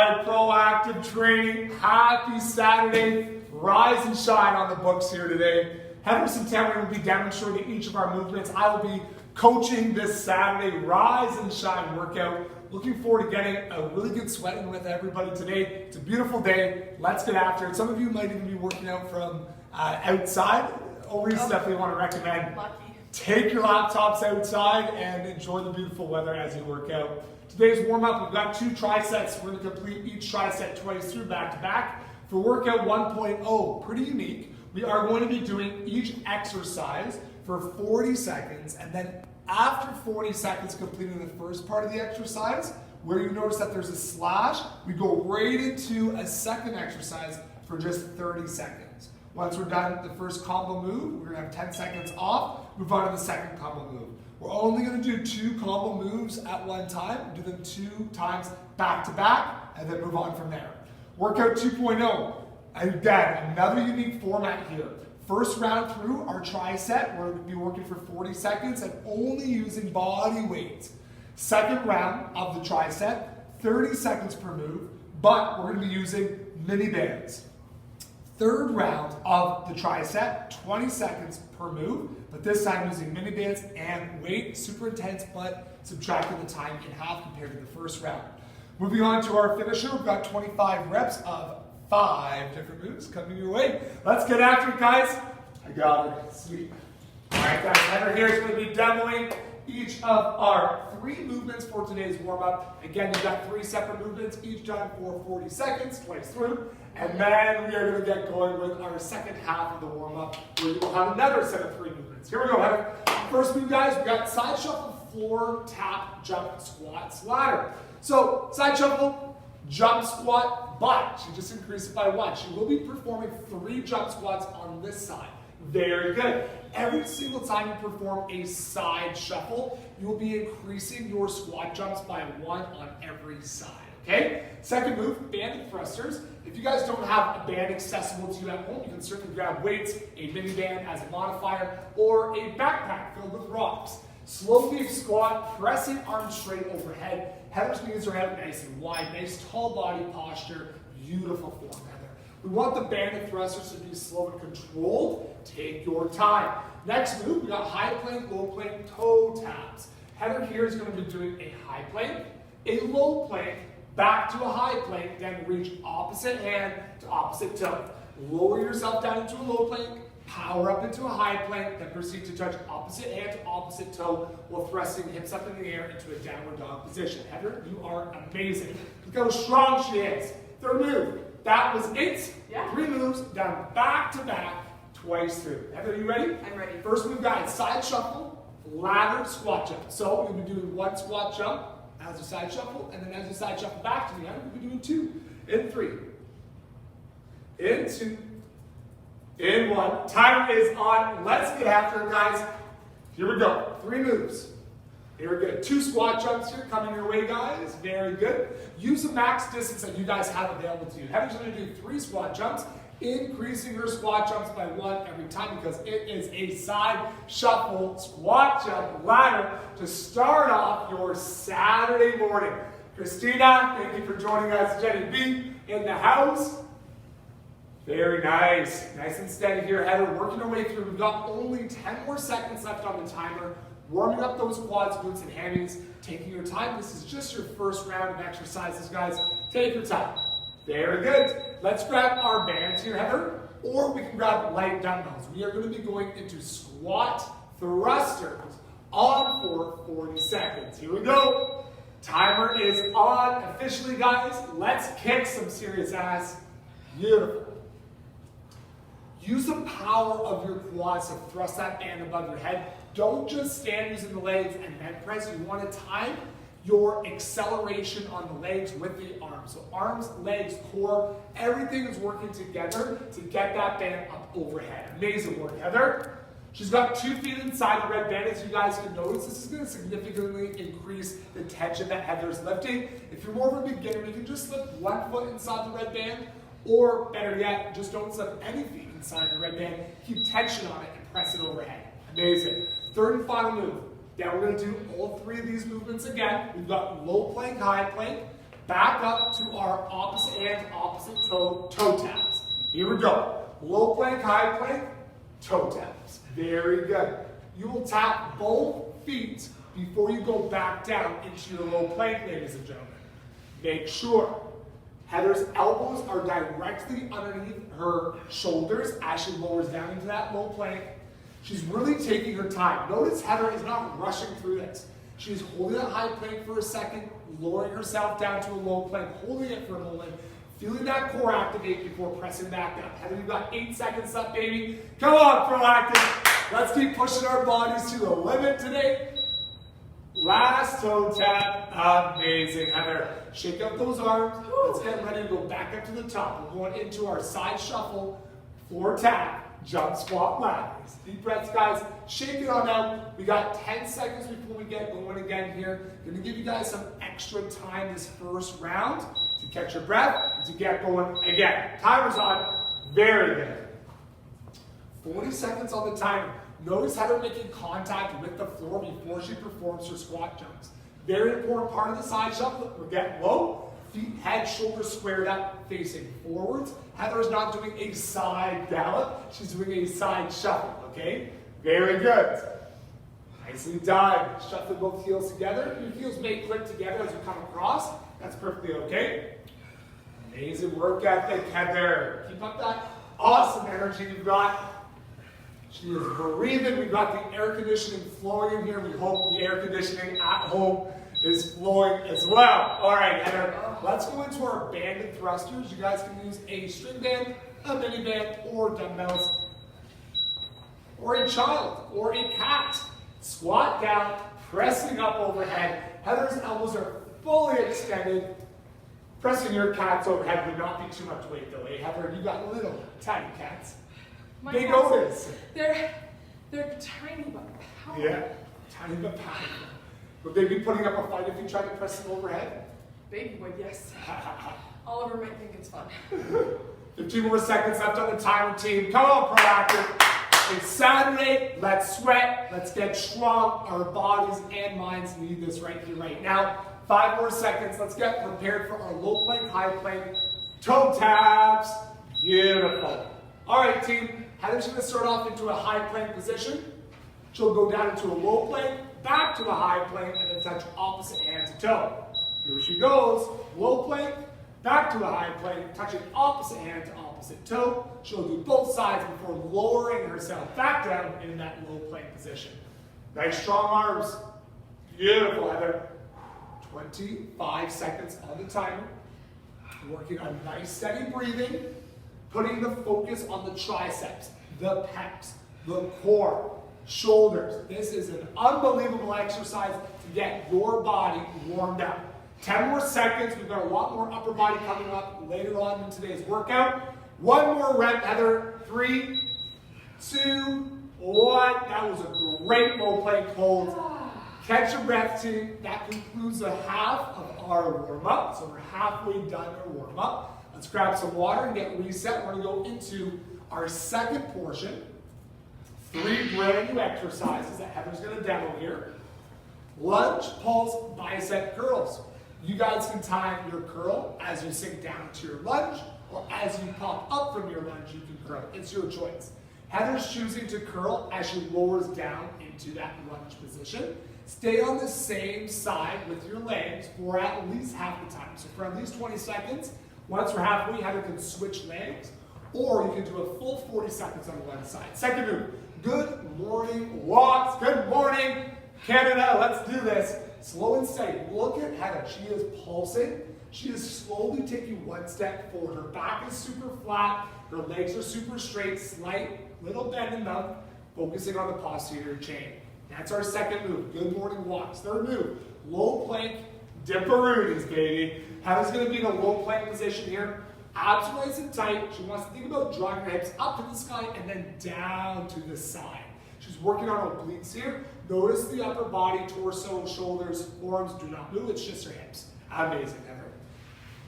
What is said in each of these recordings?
right, proactive training. Happy Saturday. Rise and shine on the books here today. Heather September will be demonstrating each of our movements. I will be coaching this Saturday Rise and Shine workout. Looking forward to getting a really good sweat in with everybody today. It's a beautiful day. Let's get after it. Some of you might even be working out from outside. Always definitely want to recommend take your laptops outside and enjoy the beautiful weather as you work out. Today's warm-up, we've got 2 trisets. We're going to complete each triset twice through back-to-back. For workout 1.0, pretty unique, we are going to be doing each exercise for 40 seconds, and then after 40 seconds completing the first part of the exercise, where you notice that there's a slash, we go right into a second exercise for just 30 seconds. Once we're done the first combo move, we're going to have 10 seconds off, move on to the second combo move. We're only going to do 2 combo moves at one time, do them 2 times back to back, and then move on from there. Workout 2.0, again, another unique format here. First round through our tricep, we're going to be working for 40 seconds and only using body weight. Second round of the tricep, 30 seconds per move, but we're going to be using mini bands. Third round of the tricep, 20 seconds per move, but this time using mini bands and weight, super intense, but subtracting the time in half compared to the first round. Moving on to our finisher, we've got 25 reps of 5 different moves coming your way. Let's get after it, guys. I got her. Sweet. All right, guys, Heather here is going to be demoing each of our 3 movements for today's warm-up. Again, you've got 3 separate movements, each done for 40 seconds, twice through. And then we are going to get going with our second half of the warm-up, where you will have another set of 3 movements. Here we go, Heather. First move, guys, we got side shuffle, floor, tap, jump, squats, ladder. So, side shuffle, jump, squat, but she just increased it by 1. She will be performing 3 jump squats on this side. Very good. Every single time you perform a side shuffle, you will be increasing your squat jumps by 1 on every side. Okay? Second move, banded thrusters. If you guys don't have a band accessible to you at home, you can certainly grab weights, a mini band as a modifier, or a backpack filled with rocks. Slowly squat, pressing arms straight overhead. Heather's knees are out nice and wide, nice tall body posture, beautiful form, Heather. We want the banded thrusters to be slow and controlled. Take your time. Next move, we got high plank, low plank, toe taps. Heather here is going to be doing a high plank, a low plank, back to a high plank, then reach opposite hand to opposite toe. Lower yourself down into a low plank, power up into a high plank, then proceed to touch opposite hand to opposite toe while thrusting hips up in the air into a downward dog position. Heather, you are amazing. Look how strong she is. Third move. That was it. Yeah. 3 moves done back to back, twice through. Heather, are you ready? I'm ready. First move, guys, side shuffle, ladder, squat jump. So we'll be doing 1 squat jump as you side shuffle, and then as you side shuffle back to me, Heather, we'll be doing 2. In 3. In 2. In 1. Timer is on. Let's get after it, guys. Here we go. 3 moves. Very good. 2 squat jumps here coming your way, guys. Very good. Use the max distance that you guys have available to you. Heather's going to do 3 squat jumps, increasing her squat jumps by 1 every time because it is a side shuffle squat jump ladder to start off your Saturday morning. Christina, thank you for joining us. Jenny B in the house. Very nice. Nice and steady here, Heather. Working our way through. We've got only 10 more seconds left on the timer. Warming up those quads, glutes, and hammies. Taking your time. This is just your first round of exercises, guys. Take your time. Very good. Let's grab our bands here, Heather, or we can grab light dumbbells. We are going to be going into squat thrusters on for 40 seconds. Here we go. Timer is on officially, guys. Let's kick some serious ass. Beautiful. Use the power of your quads to thrust that band above your head. Don't just stand using the legs and bench press. You want to time your acceleration on the legs with the arms. So arms, legs, core, everything is working together to get that band up overhead. Amazing work, Heather. She's got 2 feet inside the red band. As you guys can notice, this is going to significantly increase the tension that Heather's lifting. If you're more of a beginner, you can just slip 1 foot inside the red band, or better yet, just don't slip any feet inside the red band. Keep tension on it and press it overhead. Amazing. Third and final move. Now we're going to do all 3 of these movements again. We've got low plank, high plank, back up to our opposite hand, opposite toe taps. Here we go. Low plank, high plank, toe taps. Very good. You will tap both feet before you go back down into your low plank, ladies and gentlemen. Make sure Heather's elbows are directly underneath her shoulders as she lowers down into that low plank. She's really taking her time. Notice Heather is not rushing through this. She's holding that high plank for a second, lowering herself down to a low plank, holding it for a moment, feeling that core activate before pressing back up. Heather, you've got 8 seconds left, baby. Come on, Proactive. Let's keep pushing our bodies to the limit today. Last toe tap. Amazing, Heather. Shake up those arms. Let's get ready to go back up to the top. We're going into our side shuffle, floor tap, jump squat ladders. Deep breaths, guys. Shake it on out. We got 10 seconds before we get going again here. Going to give you guys some extra time this first round to catch your breath and to get going again. Timer's on. Very good. 40 seconds on the timer. Notice Heather making contact with the floor before she performs her squat jumps. Very important part of the side shuffle. We're getting low, feet, head, shoulders squared up, facing forwards. Heather is not doing a side gallop. She's doing a side shuffle, okay? Very good. Nicely done. Shuffle both heels together. Your heels may click together as you come across. That's perfectly okay. Amazing work ethic, Heather. Keep up that awesome energy you've got. She is breathing. We've got the air conditioning flowing in here. We hope the air conditioning at home is flowing as well. All right, Heather, let's go into our banded thrusters. You guys can use a string band, a mini band, or dumbbells, or a child, or a cat. Squat down, pressing up overhead. Heather's elbows are fully extended. Pressing your cats overhead would not be too much weight though, eh, Heather? You got little, tiny cats. Big Otis. They're tiny but powerful. Yeah, tiny but powerful. Would they be putting up a fight if you tried to press them overhead? Baby would, yes. Oliver might think it's fun. 15 more seconds left on the timer, team. Come on, Proactive. It's Saturday. Let's sweat. Let's get strong. Our bodies and minds need this right here, right now. 5 more seconds. Let's get prepared for our low plank, high plank, toe taps. Beautiful. All right, team. Heather's going to start off into a high plank position. She'll go down into a low plank, back to a high plank, and then touch opposite hand to toe. Here she goes. Low plank, back to a high plank, touching opposite hand to opposite toe. She'll do both sides before lowering herself back down in that low plank position. Nice strong arms. Beautiful, Heather. 25 seconds on the timer. Working on nice steady breathing. Putting the focus on the triceps, the pecs, the core, shoulders. This is an unbelievable exercise to get your body warmed up. 10 more seconds. We've got a lot more upper body coming up later on in today's workout. 1 more rep, Heather. 3, 2, 1. That was a great low plank hold. Catch your breath, team. That concludes a half of our warm-up. So we're halfway done our warm-up. Let's grab some water and get reset. We're going to go into our second portion. 3 brand new exercises that Heather's going to demo here. Lunge, pulse, bicep curls. You guys can time your curl as you sink down to your lunge, or as you pop up from your lunge, you can curl. It's your choice. Heather's choosing to curl as she lowers down into that lunge position. Stay on the same side with your legs for at least half the time. So for at least 20 seconds, once we're halfway, Heather can switch legs, or you can do a full 40 seconds on the left side. Second move, good morning walks. Good morning, Canada. Let's do this. Slow and steady. Look at Heather. She is pulsing. She is slowly taking 1 step forward. Her back is super flat. Her legs are super straight. Slight little bend in them, focusing on the posterior chain. That's our second move, good morning walks. Third move, low plank dipperoonies, baby. Heather's going to be in a low plank position here. Abs nice and tight. She wants to think about drawing her hips up to the sky and then down to the side. She's working on obliques here. Notice the upper body, torso, shoulders, forearms do not move. It's just her hips. Amazing, Heather.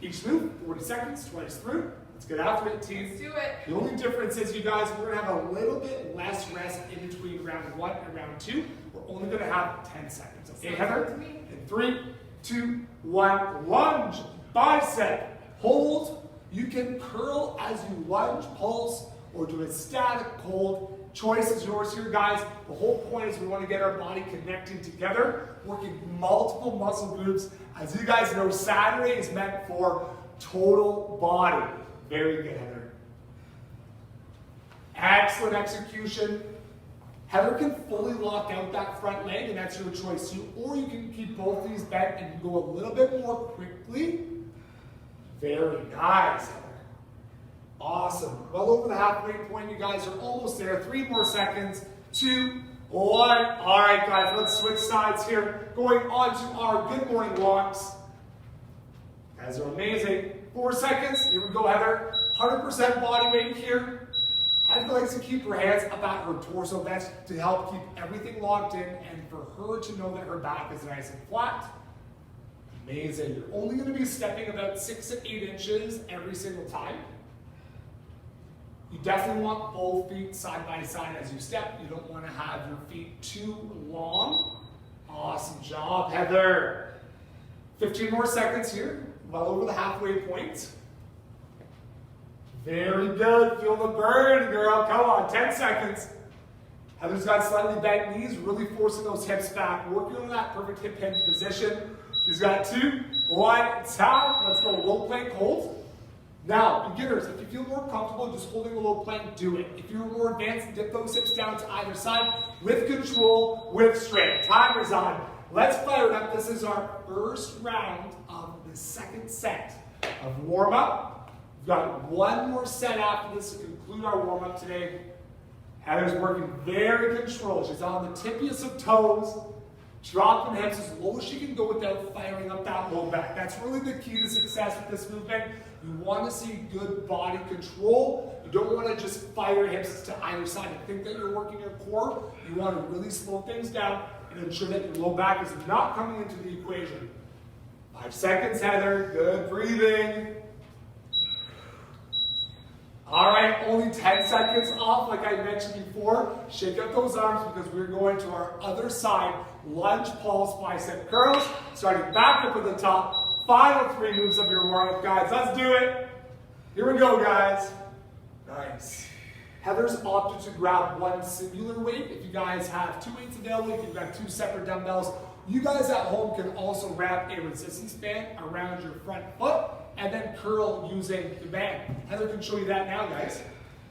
Each move, 40 seconds, twice through. Let's get after it, team. Let's do it. The only difference is, you guys, we're going to have a little bit less rest in between round 1 and round 2. We're only going to have 10 seconds. Okay, Heather? In 3, 2, 1, lunge. bicep, hold. You can curl as you lunge, pulse, or do a static hold. Choice is yours here, guys. The whole point is we want to get our body connecting together, working multiple muscle groups. As you guys know, Saturday is meant for total body. Very good, Heather. Excellent execution. Heather can fully lock out that front leg, and that's your choice too. Or you can keep both these bent and go a little bit more quickly. Very nice, Heather. Awesome. Well over the halfway point, you guys are almost there. 3 more seconds. 2, 1. All right, guys, let's switch sides here. Going on to our good morning walks. You guys are amazing. 4 seconds. Here we go, Heather. 100% body weight here. Heather likes to keep her hands about her torso best to help keep everything locked in and for her to know that her back is nice and flat. Amazing. You're only going to be stepping about 6 to 8 inches every single time. You definitely want both feet side by side as you step. You don't want to have your feet too long. Awesome job, Heather. 15 more seconds here. Well over the halfway point. Very good. Feel the burn, girl. Come on, 10 seconds. Heather's got slightly bent knees, really forcing those hips back, working on that perfect hip hinge position. She's got 2, 1, time. Let's go low plank hold. Now, beginners, if you feel more comfortable just holding a low plank, do it. If you're more advanced, dip those hips down to either side with control, with strength. Timer's on. Let's fire it up. This is our first round of the second set of warm-up. We've got 1 more set after this to conclude our warm-up today. Heather's working very controlled. She's on the tippiest of toes, dropping hips as low as she can go without firing up that low back. That's really the key to success with this movement. You want to see good body control. You don't want to just fire hips to either side and think that you're working your core. You want to really slow things down and ensure that your low back is not coming into the equation. 5 seconds, Heather. Good breathing. All right, only 10 seconds off, like I mentioned before. Shake up those arms because we're going to our other side. Lunge, pulse, bicep curls. Starting back up at the top. Final 3 moves of your warm-up, guys. Let's do it. Here we go, guys. Nice. Heather's opted to grab 1 singular weight. If you guys have 2 weights available, if you've got 2 separate dumbbells, you guys at home can also wrap a resistance band around your front foot and then curl using the band. Heather can show you that now, guys.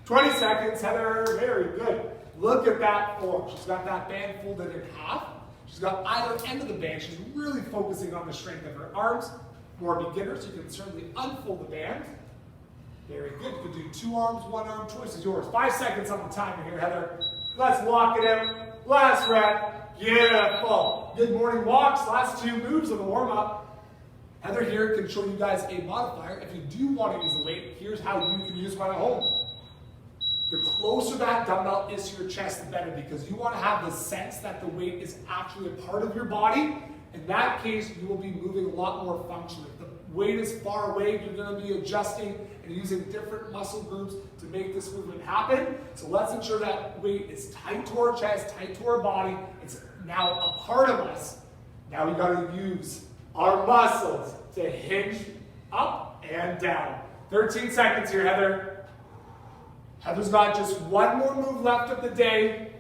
20 seconds, Heather. Very good. Look at that form. She's got that band folded in half. She's got either end of the band. She's really focusing on the strength of her arms. For beginners, you can certainly unfold the band. Very good. You can do 2 arms, 1 arm. Choice is yours. 5 seconds on the timer here, Heather. Let's lock it in. Last rep. Beautiful. Good morning walks. Last 2 moves of the warm-up. Heather here can show you guys a modifier. If you do want to use a weight, here's how you can use one at home. The closer that dumbbell is to your chest, the better, because you want to have the sense that the weight is actually a part of your body. In that case, you will be moving a lot more functionally. If the weight is far away, you're going to be adjusting and using different muscle groups to make this movement happen. So let's ensure that weight is tight to our chest, tight to our body. It's now a part of us. Now we got to use our muscles to hinge up and down. 13 seconds here, Heather. Heather's got just 1 more move left of the day.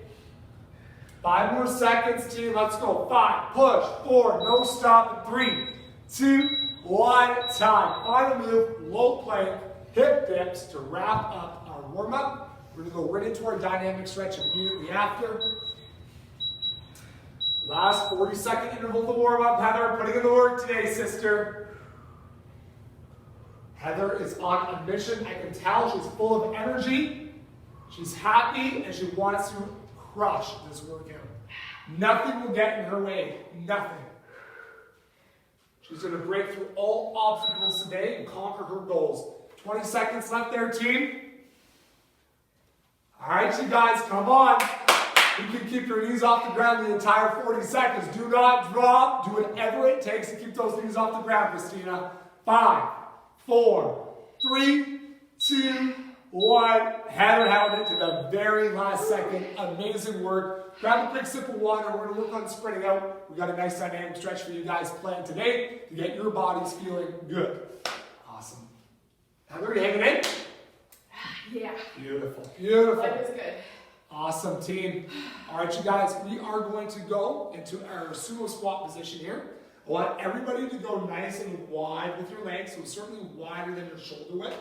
5 more seconds, team. Let's go. 5, push, 4, no stop. 3, 2, 1, time. Final move, low plank, hip dips to wrap up our warm-up. We're going to go right into our dynamic stretch immediately after. Last 40-second interval to warm up. Heather, putting in the work today, sister. Heather is on a mission. I can tell she's full of energy. She's happy and she wants to crush this workout. Nothing will get in her way. Nothing. She's going to break through all obstacles today and conquer her goals. 20 seconds left there, team. All right, you guys, come on. You can keep your knees off the ground the entire 40 seconds. Do not drop. Do whatever it takes to keep those knees off the ground, Christina. 5, 4, 3, 2, one. Heather held it to the very last second. Amazing work. Grab a quick sip of water. We're going to work on spreading out. We got a nice dynamic stretch for you guys planned today to get your bodies feeling good. Awesome. Heather, you hanging in? Yeah. Beautiful. Beautiful. That is good. Awesome, team. All right, you guys, we are going to go into our sumo squat position here. I want everybody to go nice and wide with your legs, so certainly wider than your shoulder width.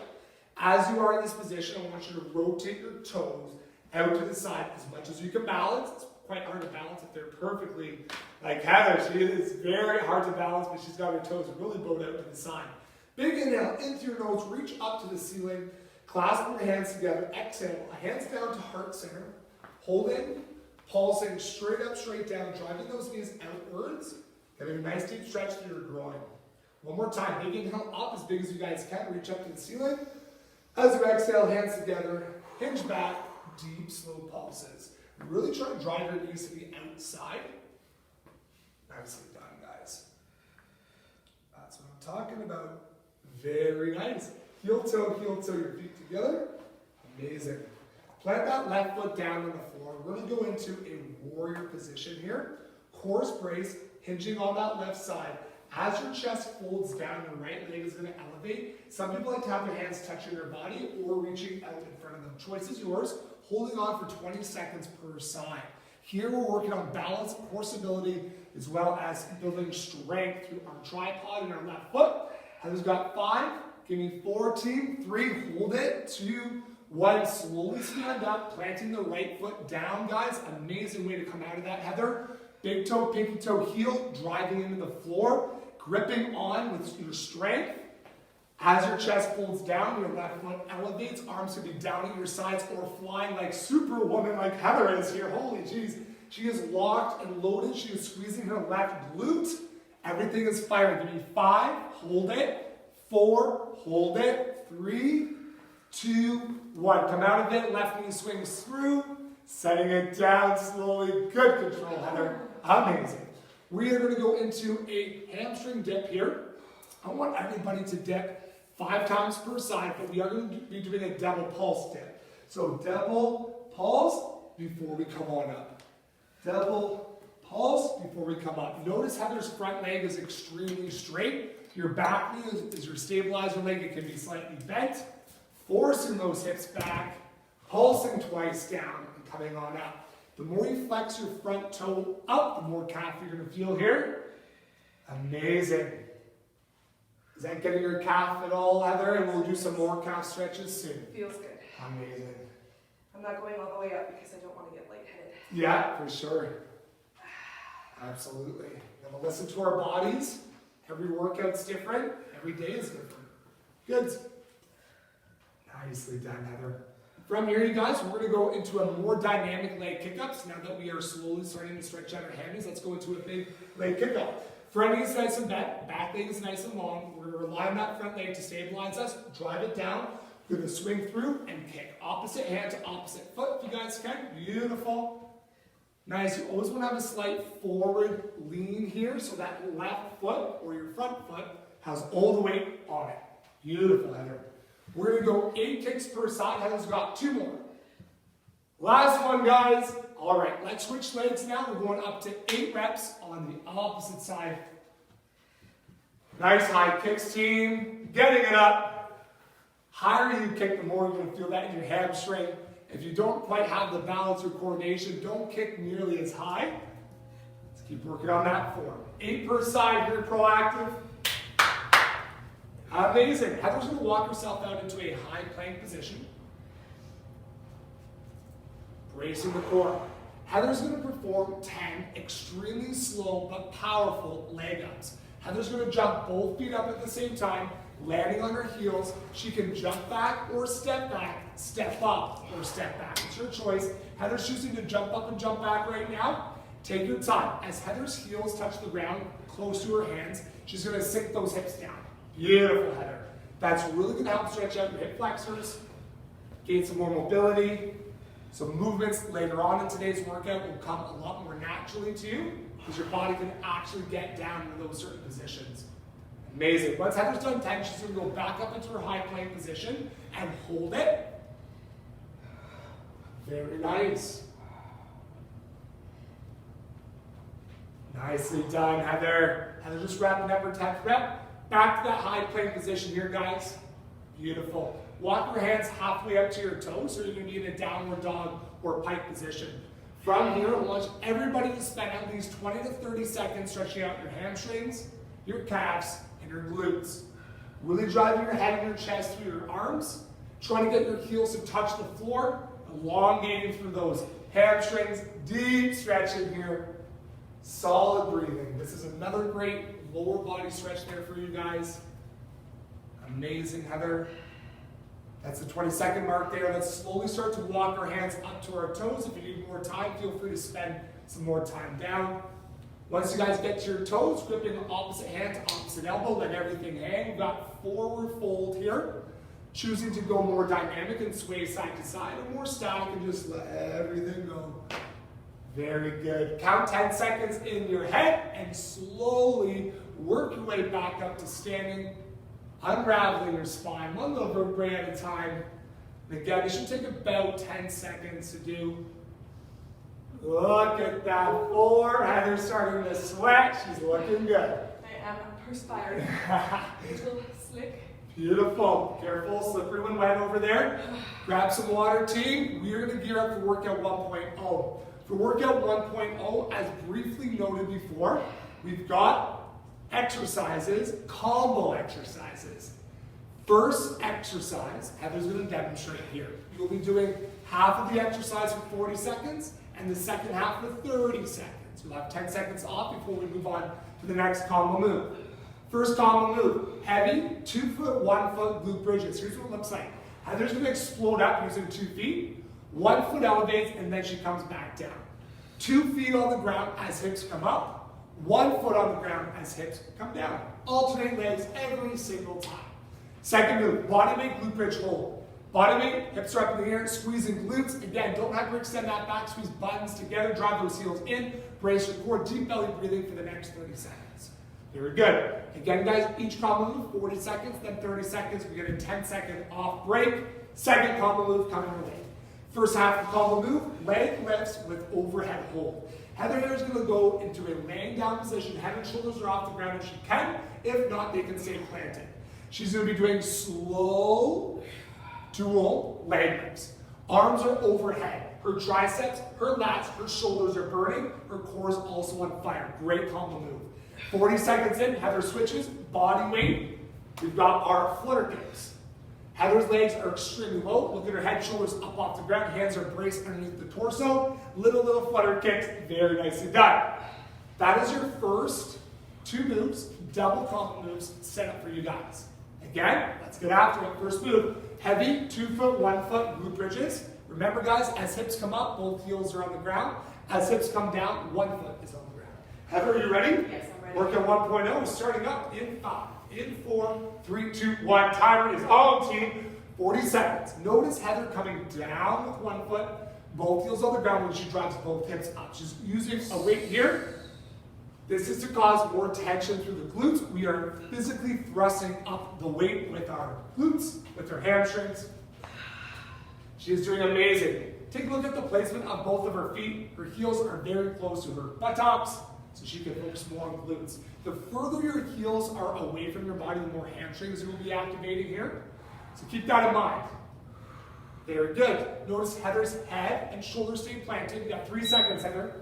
As you are in this position, I want you to rotate your toes out to the side as much as you can balance. It's quite hard to balance if they're perfectly like Heather. She is very hard to balance, but she's got her toes really bowed out to the side. Big inhale into your nose, reach up to the ceiling, clasp your hands together, exhale, hands down to heart center, holding, pulsing straight up, straight down, driving those knees outwards, getting a nice deep stretch through your groin. One more time, big inhale up as big as you guys can, reach up to the ceiling. As you exhale, hands together, hinge back, deep, slow pulses. Really try to drive your knees to the outside. Nicely done, guys. That's what I'm talking about. Very nice. Heel toe, your feet together. Amazing. Plant that left foot down on the floor. We're going to go into a warrior position here. Core brace, hinging on that left side. As your chest folds down, your right leg is going to elevate. Some people like to have their hands touching their body or reaching out in front of them. Choice is yours. Holding on for 20 seconds per side. Here we're working on balance, core stability, as well as building strength through our tripod and our left foot. Heather's got 5. Give me 4, team. 3, hold it. 2, 1, slowly stand up, planting the right foot down, guys. Amazing way to come out of that, Heather. Big toe, pinky toe, heel, driving into the floor, gripping on with your strength. As your chest folds down, your left foot elevates, arms can be down at your sides or flying like Superwoman like Heather is here. Holy jeez. She is locked and loaded. She is squeezing her left glute. Everything is firing. Give me 5, hold it. 4, hold it. 3, 2, 1. Come out of it, left knee swings through, setting it down slowly. Good control, Heather. Amazing. We are going to go into a hamstring dip here. I want everybody to dip 5 times per side, but we are going to be doing a double pulse dip. So double pulse before we come on up. Double pulse before we come up. Notice Heather's front leg is extremely straight. Your back knee is your stabilizer leg. It can be slightly bent. Forcing those hips back, pulsing twice down, and coming on up. The more you flex your front toe up, the more calf you're going to feel here. Amazing. Is that getting your calf at all, Heather? And we'll do some more calf stretches soon. Feels good. Amazing. I'm not going all the way up because I don't want to get lightheaded. Yeah, for sure. Absolutely. We're going to listen to our bodies. Every workout's different. Every day is different. Good. Nicely done, Heather. From here, you guys, we're going to go into a more dynamic leg kickups. Now that we are slowly starting to stretch out our hammies, let's go into a big leg kickup. Front knee is nice and bent, back leg is nice and long. We're going to rely on that front leg to stabilize us, drive it down. We're going to swing through and kick. Opposite hand to opposite foot, if you guys can. Beautiful. Nice. You always want to have a slight forward lean here, so that left foot or your front foot has all the weight on it. Beautiful, Heather. We're going to go 8 kicks per side. Heather's got 2 more. Last one, guys. All right, let's switch legs now. We're going up to 8 reps on the opposite side. Nice high kicks, team. Getting it up. Higher you kick, the more you're going to feel that in your hamstring. If you don't quite have the balance or coordination, don't kick nearly as high. Let's keep working on that form. 8 per side here, proactive. Amazing. Heather's going to walk herself out into a high plank position. Bracing the core. Heather's going to perform 10 extremely slow but powerful leg ups. Heather's going to jump both feet up at the same time, landing on her heels. She can jump back or step up or step back. It's your choice. Heather's choosing to jump up and jump back right now. Take your time. As Heather's heels touch the ground close to her hands, she's going to sink those hips down. Beautiful, Heather. That's really going to help stretch out your hip flexors, gain some more mobility. So movements later on in today's workout will come a lot more naturally to you because your body can actually get down into those certain positions. Amazing. Once Heather's done 10, she's going to go back up into her high plank position and hold it. Very nice. Nicely done, Heather. Heather just wrapping up her 10th rep. Back to that high plank position here, guys. Beautiful. Walk your hands halfway up to your toes, so you're going to be in a downward dog or pike position. From here, I want everybody to spend at least 20 to 30 seconds stretching out your hamstrings, your calves, and your glutes. Really driving your head and your chest through your arms. Trying to get your heels to touch the floor. Elongating through those hamstrings. Deep stretching here. Solid breathing. This is another great lower body stretch there for you guys. Amazing, Heather. That's the 20-second mark there. Let's slowly start to walk our hands up to our toes. If you need more time, feel free to spend some more time down. Once you guys get to your toes, gripping opposite hand to opposite elbow, let everything hang. We've got forward fold here. Choosing to go more dynamic and sway side to side, or more static and just let everything go. Very good. Count 10 seconds in your head and slowly work your way back up to standing, unraveling your spine, one little vertebrae at a time. And again, this should take about 10 seconds to do. Look at that floor. Heather's starting to sweat. She's looking good. I am perspiring. A little slick. Beautiful. Careful, slippery when wet over there. Grab some water, team. We are going to gear up for workout 1.0. For workout 1.0, as briefly noted before, we've got exercises, combo exercises. First exercise, Heather's going to demonstrate here. You'll be doing half of the exercise for 40 seconds and the second half for 30 seconds. You'll have 10 seconds off before we move on to the next combo move. First combo move, heavy, 2 foot, 1 foot glute bridges. Here's what it looks like. Heather's going to explode up using 2 feet. 1 foot elevates and then she comes back down. 2 feet on the ground as hips come up. 1 foot on the ground as hips come down. Alternate legs every single time. Second move, body weight glute bridge hold. Body weight, hips are up in the air, squeezing glutes. Again, don't have to extend that back, squeeze buttons together, drive those heels in, brace your core, deep belly breathing for the next 30 seconds. Very good. Again, guys, each combo move, 40 seconds, then 30 seconds. We get a 10-second off break. Second combo move coming our way. First half of the combo move, leg lifts with overhead hold. Heather here is going to go into a laying down position. Head and shoulders are off the ground if she can. If not, they can stay planted. She's going to be doing slow dual leg lifts. Arms are overhead. Her triceps, her lats, her shoulders are burning. Her core is also on fire. Great combo move. 40 seconds in, Heather switches, body weight. We've got our flutter kicks. Heather's legs are extremely low. Look at her head, shoulders up off the ground. Hands are braced underneath the torso. Little flutter kicks. Very nicely done. That is your first 2 moves, double combo moves set up for you guys. Again, let's get after it. First move, heavy, 2 foot, 1 foot glute bridges. Remember guys, as hips come up, both heels are on the ground. As hips come down, 1 foot is on the ground. Heather, are you ready? Yes, I'm ready. Workout 1.0 is starting up in 5, in 4, 3, 2, 1. Timer is on, team. 40 seconds. Notice Heather coming down with 1 foot, both heels on the ground when she drives both hips up. She's using a weight here. This is to cause more tension through the glutes. We are physically thrusting up the weight with our glutes, with her hamstrings. She is doing amazing. Take a look at the placement of both of her feet. Her heels are very close to her buttocks, so she can focus more on glutes. The further your heels are away from your body, the more hamstrings you will be activating here. So keep that in mind. Very good. Notice Heather's head and shoulders stay planted. You got 3 seconds, Heather.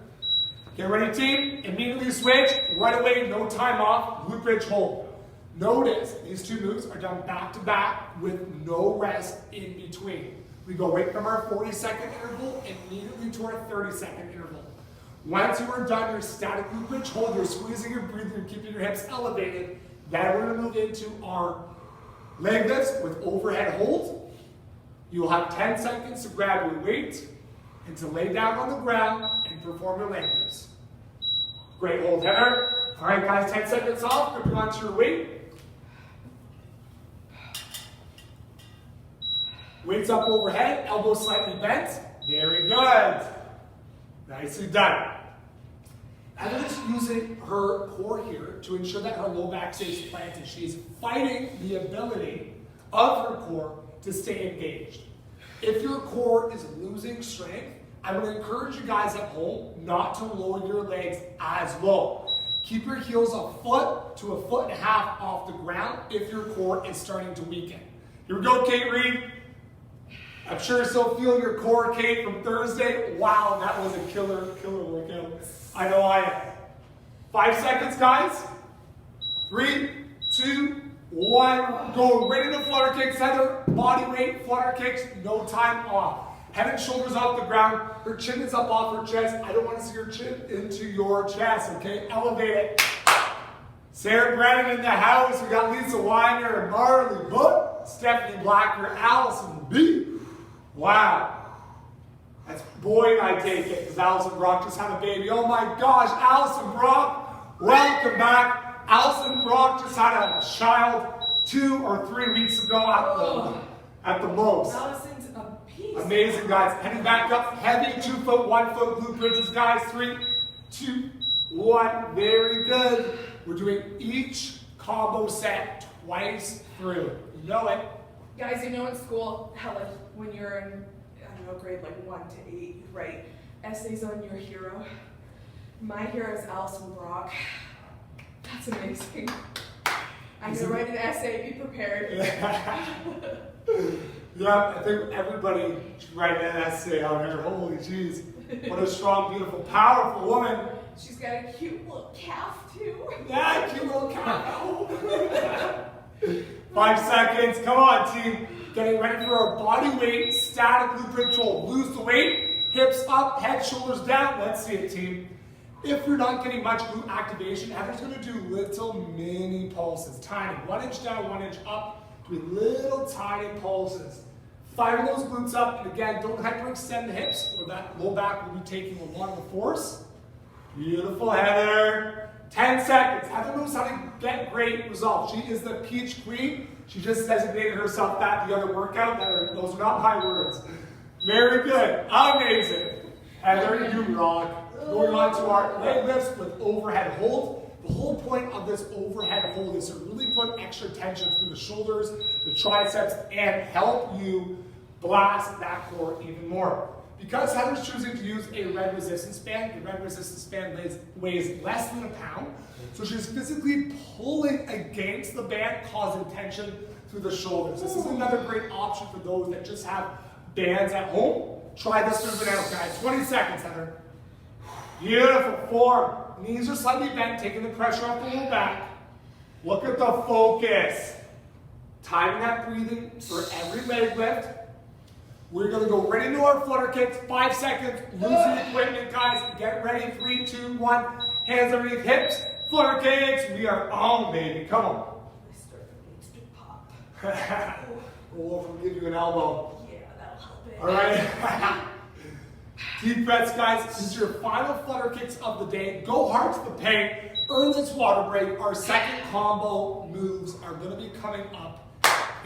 Get ready, team. Immediately switch. Right away, no time off. Glute bridge hold. Notice these 2 moves are done back to back with no rest in between. We go right from our 40-second interval immediately to our 30-second interval. Once you are done your static glute bridge hold, you're squeezing your breathing, you're keeping your hips elevated. Then we're going to move into our leg lifts with overhead hold. You will have 10 seconds to grab your weight and to lay down on the ground and perform your leg lifts. Great hold, Heather. All right, guys, 10 seconds off. Grip onto your weight. Weights up overhead, elbows slightly bent. Very good. Nicely done. Heather's using her core here to ensure that her low back stays planted. She is fighting the ability of her core to stay engaged. If your core is losing strength, I would encourage you guys at home not to lower your legs as low. Keep your heels a foot to a foot and a half off the ground if your core is starting to weaken. Here we go, Kate Reed. I'm sure you still feel your core, Kate, from Thursday. Wow, that was a killer workout. I know I am. 5 seconds, guys. 3, 2, 1. Go right into flutter kicks, Heather. Body weight, flutter kicks, no time off. Head and shoulders off the ground. Her chin is up off her chest. I don't want to see your chin into your chest, okay? Elevate it. Sarah Brennan in the house. We got Lisa Weiner and Marley Book, Stephanie Blacker, Allison B. Wow. That's Boyd, I take it, because Allison Brock just had a baby. Oh my gosh, Allison Brock, welcome back. Allison Brock just had a child 2 or 3 weeks ago at the most. Allison's a piece. Amazing, guys. Heading back up, heavy 2 foot, 1 foot glute bridges, guys. 3, 2, 1. Very good. We're doing each combo set twice through. You know it. Guys, you know in school, Helen, when you're in, I don't know, grade like 1 to 8, you write essays on your hero. My hero is Allison Brock. That's amazing. I'm gonna write an essay, be prepared. Yeah, I think everybody should write an essay on her. Holy jeez. What a strong, beautiful, powerful woman. She's got a cute little calf too. Yeah, cute little cow. 5 seconds. Come on, team. Getting ready for our body weight, static glute bridge roll. Lose the weight, hips up, head, shoulders down. Let's see it, team. If you're not getting much glute activation, Heather's going to do little mini pulses. Tiny. 1 inch down, 1 inch up. Doing little tiny pulses. Fire those glutes up. And again, don't hyperextend the hips or that low back will be taking a lot of the force. Beautiful, Heather. 10 seconds. Heather knows how to get great results. She is the peach queen. She just designated herself that the other workout. Those are not my words. Very good. Amazing. Heather, you rock. Going on to our leg lifts with overhead hold. The whole point of this overhead hold is to really put extra tension through the shoulders, the triceps, and help you blast that core even more. Because Heather's choosing to use a red resistance band, the red resistance band weighs less than a pound, so she's physically pulling against the band, causing tension through the shoulders. This is another great option for those that just have bands at home. Try this movement out, guys. 20 seconds, Heather. Beautiful form. Knees are slightly bent, taking the pressure off the low back. Look at the focus. Timing that breathing for every leg lift. We're going to go right into our flutter kicks. 5 seconds. Lose the equipment, guys. Get ready. 3, 2, 1. Hands underneath hips. Flutter kicks. We are on, baby. Come on. My stomach needs to pop. We'll give you an elbow. Yeah, that'll help it. All right. Deep breaths, guys. This is your final flutter kicks of the day. Go hard to the paint. Earn this water break. Our second combo moves are going to be coming up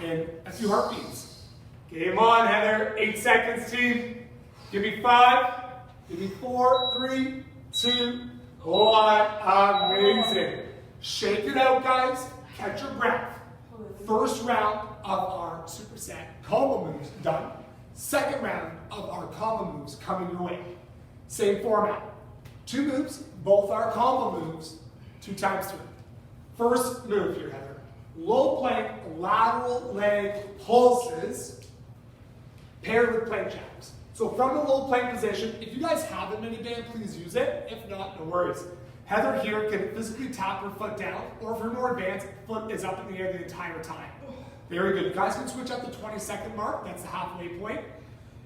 in a few heartbeats. Game on, Heather. 8 seconds, team. Give me 5. Give me 4, 3, 2, 1. Amazing. Shake it out, guys. Catch your breath. First round of our superset combo moves done. Second round of our combo moves coming your way. Same format. 2 moves, both our combo moves, 2 times 3. First move here, Heather. Low plank, lateral leg pulses paired with plank jacks. So from the low plank position, if you guys have a mini band, please use it. If not, no worries. Heather here can physically tap her foot down, or if you're more advanced, foot is up in the air the entire time. Very good. You guys can switch at the 20-second mark. That's the halfway point.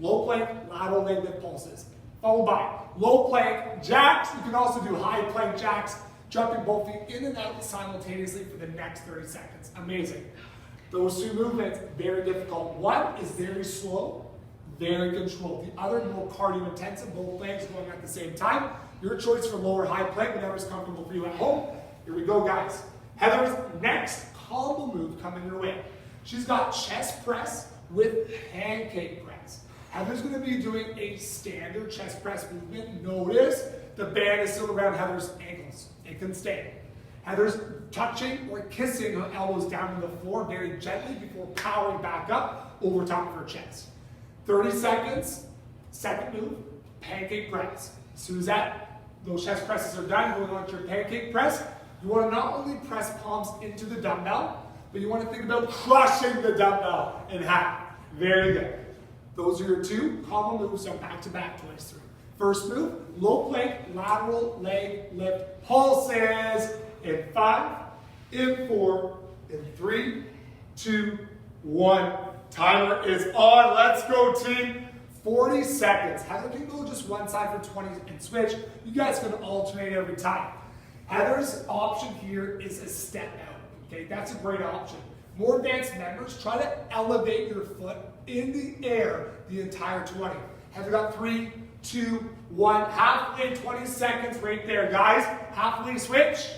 Low plank, lateral leg lift pulses. Followed by low plank jacks. You can also do high plank jacks, jumping both feet in and out simultaneously for the next 30 seconds. Amazing. Those 2 movements, very difficult. One is very slow, very controlled. The other more cardio intensive, both legs going at the same time. Your choice for lower high plank, whatever's comfortable for you at home. Here we go, guys. Heather's next combo move coming your way. She's got chest press with pancake press. Heather's going to be doing a standard chest press movement. Notice the band is still around Heather's ankles. It can stay. Heather's touching or kissing her elbows down to the floor very gently before powering back up over top of her chest. 30 seconds, second move, pancake press. As soon as those chest presses are done, going on to your pancake press, you want to not only press palms into the dumbbell, but you want to think about crushing the dumbbell in half. Very good. Those are your 2 combo moves, so back-to-back twice through. First move, low plank, lateral leg lift pulses in 5, in 4, in 3, 2, 1. Timer is on. Let's go, team. 40 seconds. Heather can go just one side for 20 and switch. You guys can alternate every time. Heather's option here is a step out. Okay, that's a great option. More advanced members, try to elevate your foot in the air the entire 20. Heather got 3, 2, 1. Halfway, 20 seconds right there, guys. Halfway switch.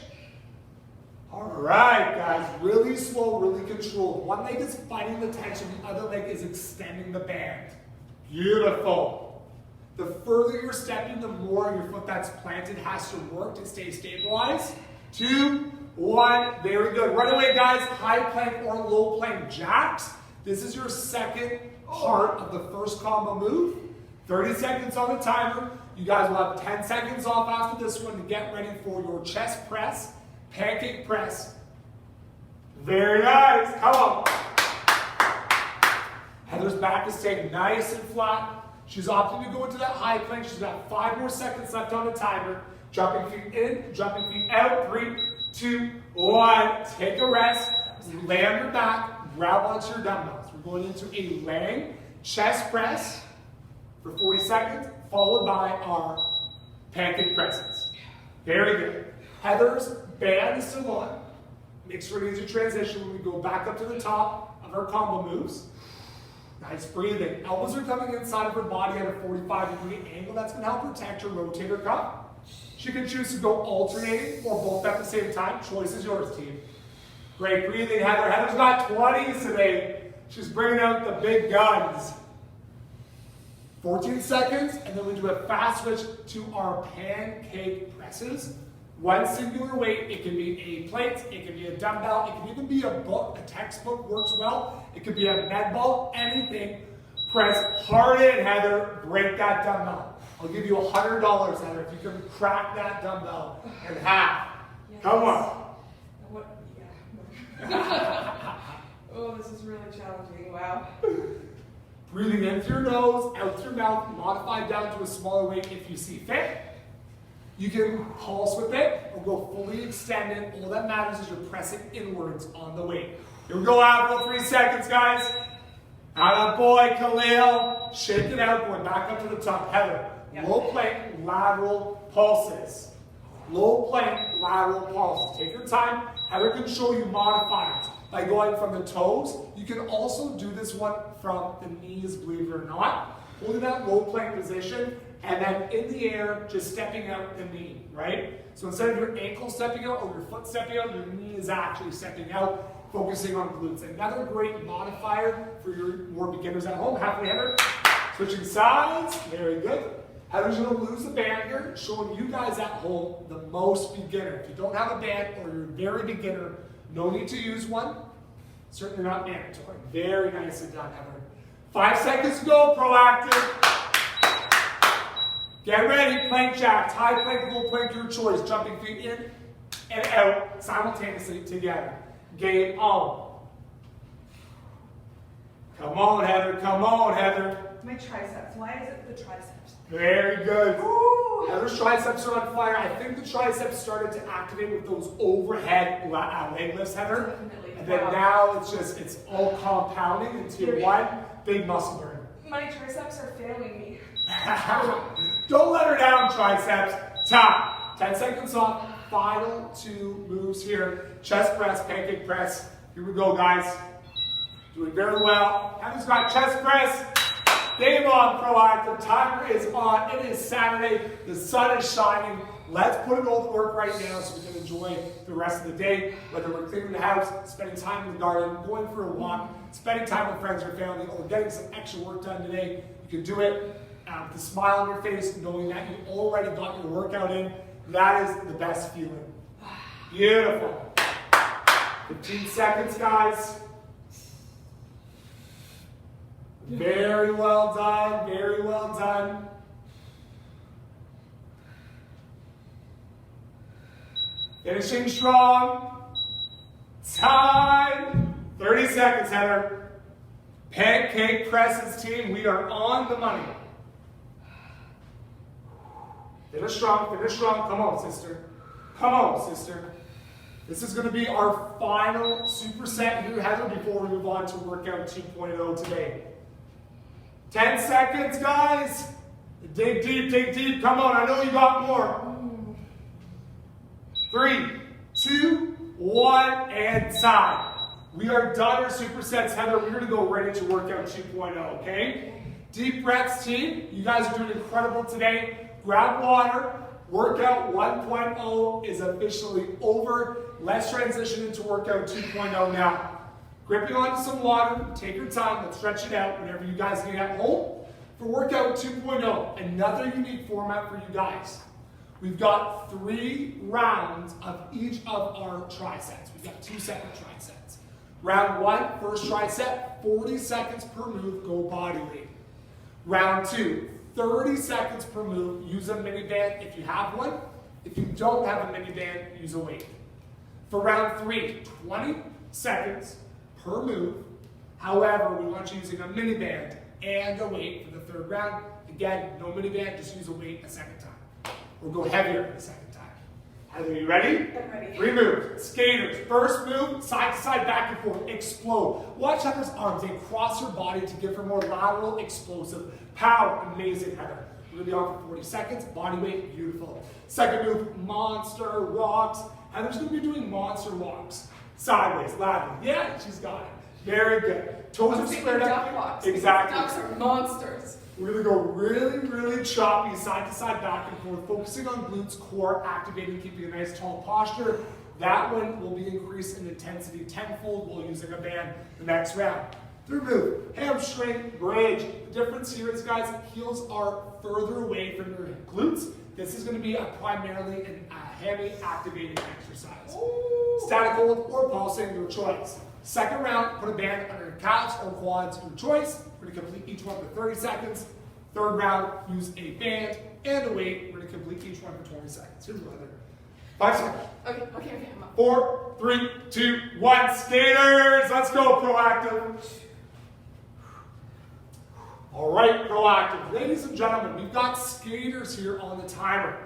All right, guys. Really slow, really controlled. One leg is fighting the tension. The other leg is extending the band. Beautiful. The further you're stepping, the more your foot that's planted has to work to stay stabilized. 2, 1. Very good. Right away, guys. High plank or low plank jacks. This is your second part of the first combo move. 30 seconds on the timer. You guys will have 10 seconds off after this one to get ready for your chest press, pancake press. Very nice. Come on. Heather's back is staying nice and flat. She's opting to go into that high plank. She's got 5 more seconds left on the timer. Jumping feet in, jumping feet out. 3, 2, 1. Take a rest. Lay on your back. Grab onto your dumbbells. We're going into a laying chest press for 40 seconds, followed by our pancake presses. Very good. Heather's band is still on. Makes for an easy transition when we go back up to the top of our combo moves. Nice breathing. Elbows are coming inside of her body at a 45-degree angle. That's going to help protect her rotator cuff. She can choose to go alternating or both at the same time. Choice is yours, team. Great breathing, Heather. Heather's got 20s today. She's bringing out the big guns. 14 seconds, and then we do a fast switch to our pancake presses. One singular weight. It can be a plate, it can be a dumbbell, it can even be a book. A textbook works well. It could be a med ball, anything. Press hard in, Heather. Break that dumbbell. I'll give you $100, Heather, if you can crack that dumbbell in half. Yes. Come on. What? Yeah. Oh, this is really challenging. Wow. Breathing in through your nose, out through your mouth, modify down to a smaller weight if you see fit. You can pulse with it or go fully extended. All that matters is you're pressing inwards on the weight. Here we go, Avril. 3 seconds, guys. Atta boy, Khalil. Shake it out, going back up to the top. Heather, yep. Low plank, lateral pulses. Low plank, lateral pulses. Take your time. Heather can show you modifiers by going from the toes. You can also do this one from the knees, believe it or not. Holding that low plank position, and then in the air, just stepping out the knee, right? So instead of your ankle stepping out or your foot stepping out, your knee is actually stepping out, focusing on glutes. Another great modifier for your more beginners at home. Halfway, Heather. Switching sides. Very good. Heather's going to lose the band here, showing you guys at home the most beginner. If you don't have a band or you're very beginner, no need to use one. Certainly not mandatory. Very nicely done, Heather. 5 seconds to go, proactive. Get ready, plank jacks, high plank, low plank, your choice. Jumping feet in and out simultaneously together. Game on. Come on, Heather, come on, Heather. My triceps, why is it the triceps? Very good. Ooh. Heather's triceps are on fire. I think the triceps started to activate with those overhead leg lifts, Heather. Definitely. And then now it's all compounding into one big muscle burn. My triceps are failing me. Don't let her down, triceps. Time. 10 seconds off. Final 2 moves here. Chest press, pancake press. Here we go, guys. Doing very well. Heather's got chest press. Game on, proactive. Timer is on. It is Saturday. The sun is shining. Let's put it all to work right now so we can enjoy the rest of the day. Whether we're cleaning the house, spending time in the garden, going for a walk, spending time with friends or family, or getting some extra work done today, you can do it with a smile on your face, knowing that you already got your workout in. That is the best feeling. Beautiful. 15 seconds, guys. Very well done, very well done. Finishing strong. Time. 30 seconds, Heather. Pancake presses team, we are on the money. Finish strong, finish strong. Come on, sister. Come on, sister. This is going to be our final superset here, Heather, before we move on to workout 2.0 today. 10 seconds, guys. Dig deep, dig deep. Come on, I know you got more. 3, 2, 1, and time. We are done our supersets, Heather. We're going to go ready to workout 2.0, okay? Deep breaths, team. You guys are doing incredible today. Grab water. Workout 1.0 is officially over. Let's transition into workout 2.0 now. Gripping onto some water. Take your time. Let's stretch it out whenever you guys need at home. For workout 2.0, another unique format for you guys. We've got 3 rounds of each of our tri-sets. We've got 2 separate tri-sets. Round 1, first tri-set, 40 seconds per move, go body weight. Round 2, 30 seconds per move, use a mini band if you have one. If you don't have a mini band, use a weight. For round 3, 20 seconds per move. However, we want you using a mini band and a weight for the 3rd round. Again, no mini band, just use a weight a second time. We'll go heavier the second time. Heather, you ready? I'm ready. 3 moves. Skaters. First move, side to side, back and forth. Explode. Watch Heather's arms. They cross her body to give her more lateral, explosive power. Amazing, Heather. We're going to be on for 40 seconds. Body weight, beautiful. Second move, monster walks. Heather's going to be doing monster walks. Sideways, lateral. Yeah, she's got it. Very good. Toes are squared duck up. walks. Exactly. Ducks are monsters. We're going to go really, really choppy, side to side, back and forth, focusing on glutes, core, activating, keeping a nice tall posture. That one will be increased in intensity tenfold while using a band the next round. 3rd move, hamstring bridge. The difference here is, guys, heels are further away from your glutes. This is going to be primarily a hammy activating exercise. Ooh. Static hold or pulsing, your choice. Second round, put a band under your calves or quads, your choice. We're going to complete each one for 30 seconds. 3rd round, use a band and a weight. We're going to complete each one for 20 seconds. Here's what 5 seconds. Okay, I'm up. 4, 3, 2, 1. Skaters, let's go, Proactive. All right, Proactive. Ladies and gentlemen, we've got skaters here on the timer.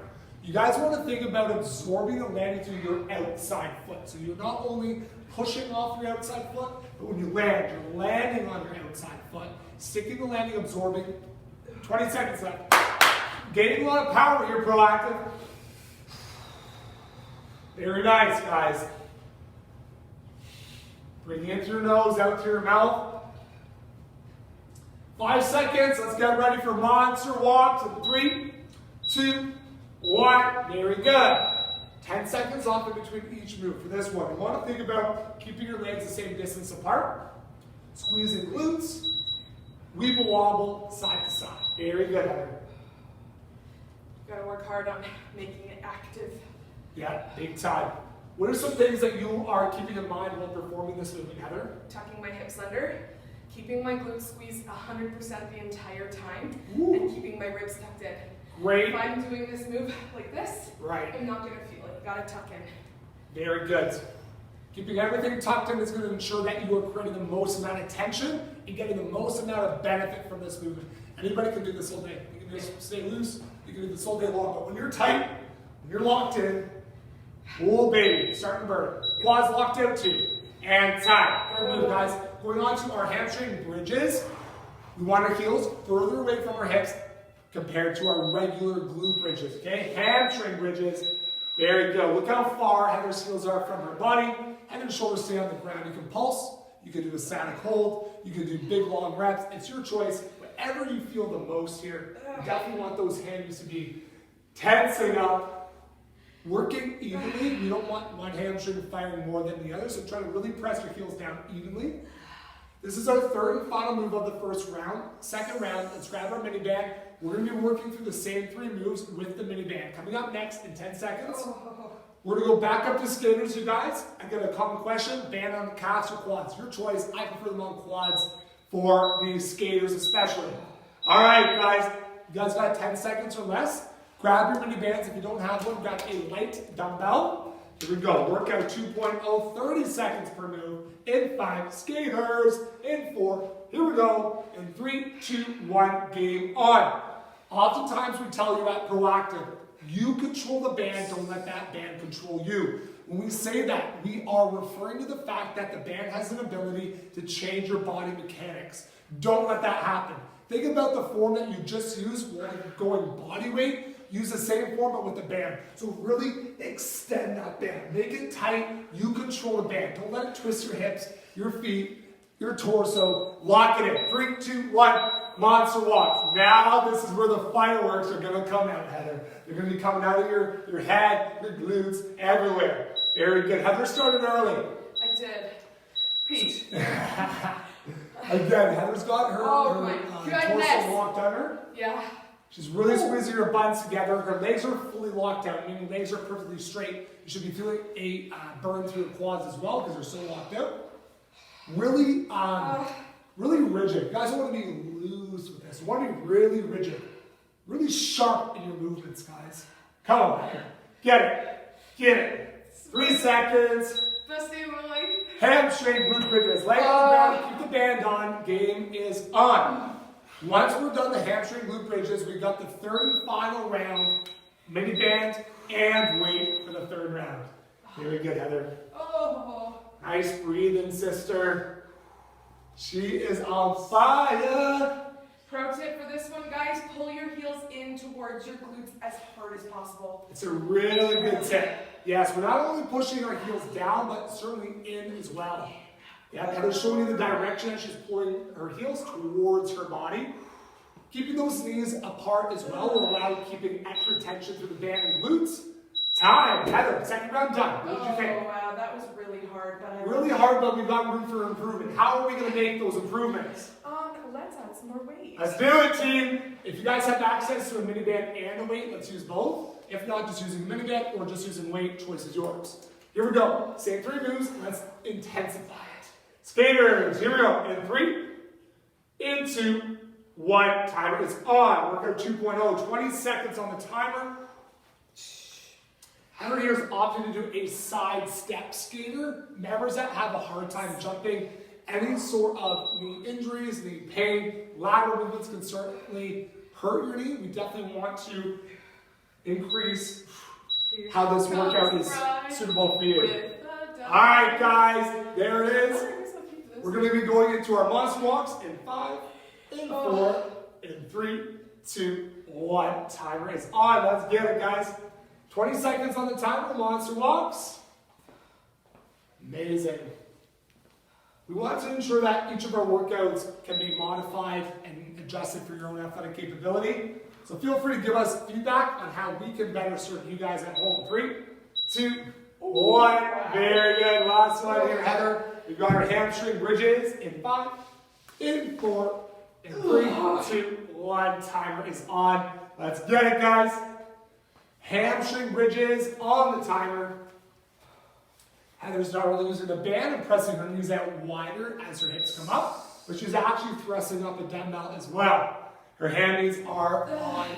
You guys want to think about absorbing and landing through your outside foot. So you're not only pushing off your outside foot, but when you land, you're landing on your outside foot, sticking the landing, absorbing. 20 seconds left. Gaining a lot of power here, Proactive. Very nice, guys. Bringing it through your nose, out through your mouth. 5 seconds. Let's get ready for monster walk. 3, 2, 1. Very good. 10 seconds off in between each move for this one. You want to think about keeping your legs the same distance apart. Squeezing glutes. Weeble wobble, side to side. Very good, Heather. Gotta work hard on making it active. Yeah, big time. What are some things that you are keeping in mind while performing this movement, Heather? Tucking my hips under, keeping my glutes squeezed 100% the entire time, Ooh. and keeping my ribs tucked in. Great. If I'm doing this move like this, Right. I'm not gonna feel it. Gotta tuck in. Very good. Keeping everything tucked in is going to ensure that you are creating the most amount of tension and getting the most amount of benefit from this movement. Anybody can do this all day. You can just stay loose. You can do this all day long. But when you're tight, when you're locked in, oh baby, starting to burn. Quads locked out too. And tight. 3rd move, guys. Going on to our hamstring bridges. We want our heels further away from our hips compared to our regular glute bridges. Okay, hamstring bridges. Very good. Look how far Heather's heels are from her body. Heather's shoulders stay on the ground. You can pulse. You can do a static hold. You can do big, long reps. It's your choice. Whatever you feel the most here. You definitely want those hammies to be tensing up, working evenly. You don't want one hamstring firing more than the other. So try to really press your heels down evenly. This is our 3rd and final move of the 1st round. 2nd round, let's grab our mini band. We're going to be working through the same 3 moves with the mini band. Coming up next in 10 seconds, we're going to go back up to skaters, you guys. I got a common question, band on the calves or quads. Your choice. I prefer them on quads for the skaters especially. All right, guys. You guys got 10 seconds or less. Grab your mini bands if you don't have one. Grab a light dumbbell. Here we go. Workout 2.0, 30 seconds per move. In 5, skaters. In 4, here we go. In 3, 2, 1, game on. Oftentimes we tell you at Proactive, you control the band, don't let that band control you. When we say that, we are referring to the fact that the band has an ability to change your body mechanics. Don't let that happen. Think about the form that you just used while going body weight. Use the same form but with the band. So really extend that band. Make it tight. You control the band. Don't let it twist your hips, your feet, your torso. Lock it in. 3, 2, 1. Monster walk. Now this is where the fireworks are going to come out, Heather. They're going to be coming out of your head, your glutes, everywhere. Very good. Heather started early. I did. Pete. Again, Heather's got her, torso goodness. locked on her. Yeah. She's really squeezing her buns together. Her legs are fully locked down, meaning legs are perfectly straight. You should be feeling a burn through your quads as well because they're so locked out. Really, really rigid. You guys don't want to be loose with this. You want to be really rigid. Really sharp in your movements, guys. Come on. Get it. Get it. 3 seconds. Best day of my life. Hamstring, glute bridges. Leg on the ground. Keep the band on. Game is on. Once we're done the hamstring glute bridges, we've got the third and final round, mini band and weight for the third round. Very good, Heather. Oh. Nice breathing, sister. She is on fire. Pro tip for this one, guys, pull your heels in towards your glutes as hard as possible. It's a really good tip. Yes, we're not only pushing our heels down, but certainly in as well. Yeah, Heather's showing you the direction as she's pulling her heels towards her body. Keeping those knees apart as well will allow you keeping extra tension through the band and glutes. Time, Heather, second round done. What did you think? Oh, wow, that was really hard. But Really hard, but we've got room for improvement. How are we going to make those improvements? Let's add some more weight. Let's do it, team. If you guys have access to a mini band and a weight, let's use both. If not, just using a mini band or just using weight, choice is yours. Here we go. Same 3 moves. Let's intensify it. Skaters, here we go. In 3, in 2, 1. Timer is on. Workout 2.0. 20 seconds on the timer. Heather here is opting to do a side step skater. Members that have a hard time jumping, any sort of knee injuries, knee pain, lateral movements can certainly hurt your knee. We definitely want to increase how this workout is suitable for you. All right, guys, there it is. We're going to be going into our monster walks in 5, in 4, in 3, 2, 1. Timer is on. Let's get it, guys. 20 seconds on the timer, monster walks. Amazing. We want to ensure that each of our workouts can be modified and adjusted for your own athletic capability. So feel free to give us feedback on how we can better serve you guys at home. 3, 2, 1. Very good. Last one here, Heather. We've got our hamstring bridges in 5, in 4, in 3, 2, 1. Timer is on. Let's get it, guys. Hamstring bridges on the timer. Heather's not really using the band and pressing her knees out wider as her hips come up, but she's actually thrusting up a dumbbell as well. Her hammies are on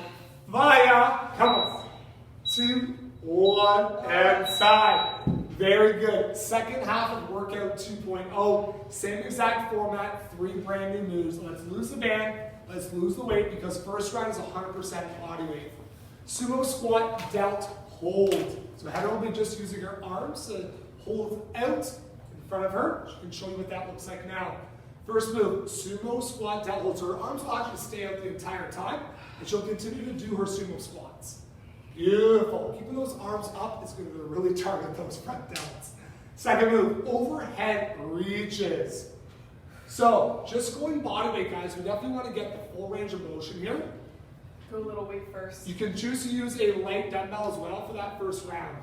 fire. Come on. 2, 1, and side. Very good. Second half of workout 2.0. Same exact format, 3 brand new moves. Let's lose the band. Let's lose the weight because first round is 100% body weight. Sumo squat, delt, hold. So Heather will be just using her arms to hold out in front of her. She can show you what that looks like now. First move, sumo squat, delt hold. So her arms will actually stay out the entire time, and she'll continue to do her sumo squats. Beautiful. Keeping those arms up is going to really target those front delts. Second move, overhead reaches. So just going body weight, guys, we definitely want to get the full range of motion here. Go a little weight first. You can choose to use a light dumbbell as well for that first round.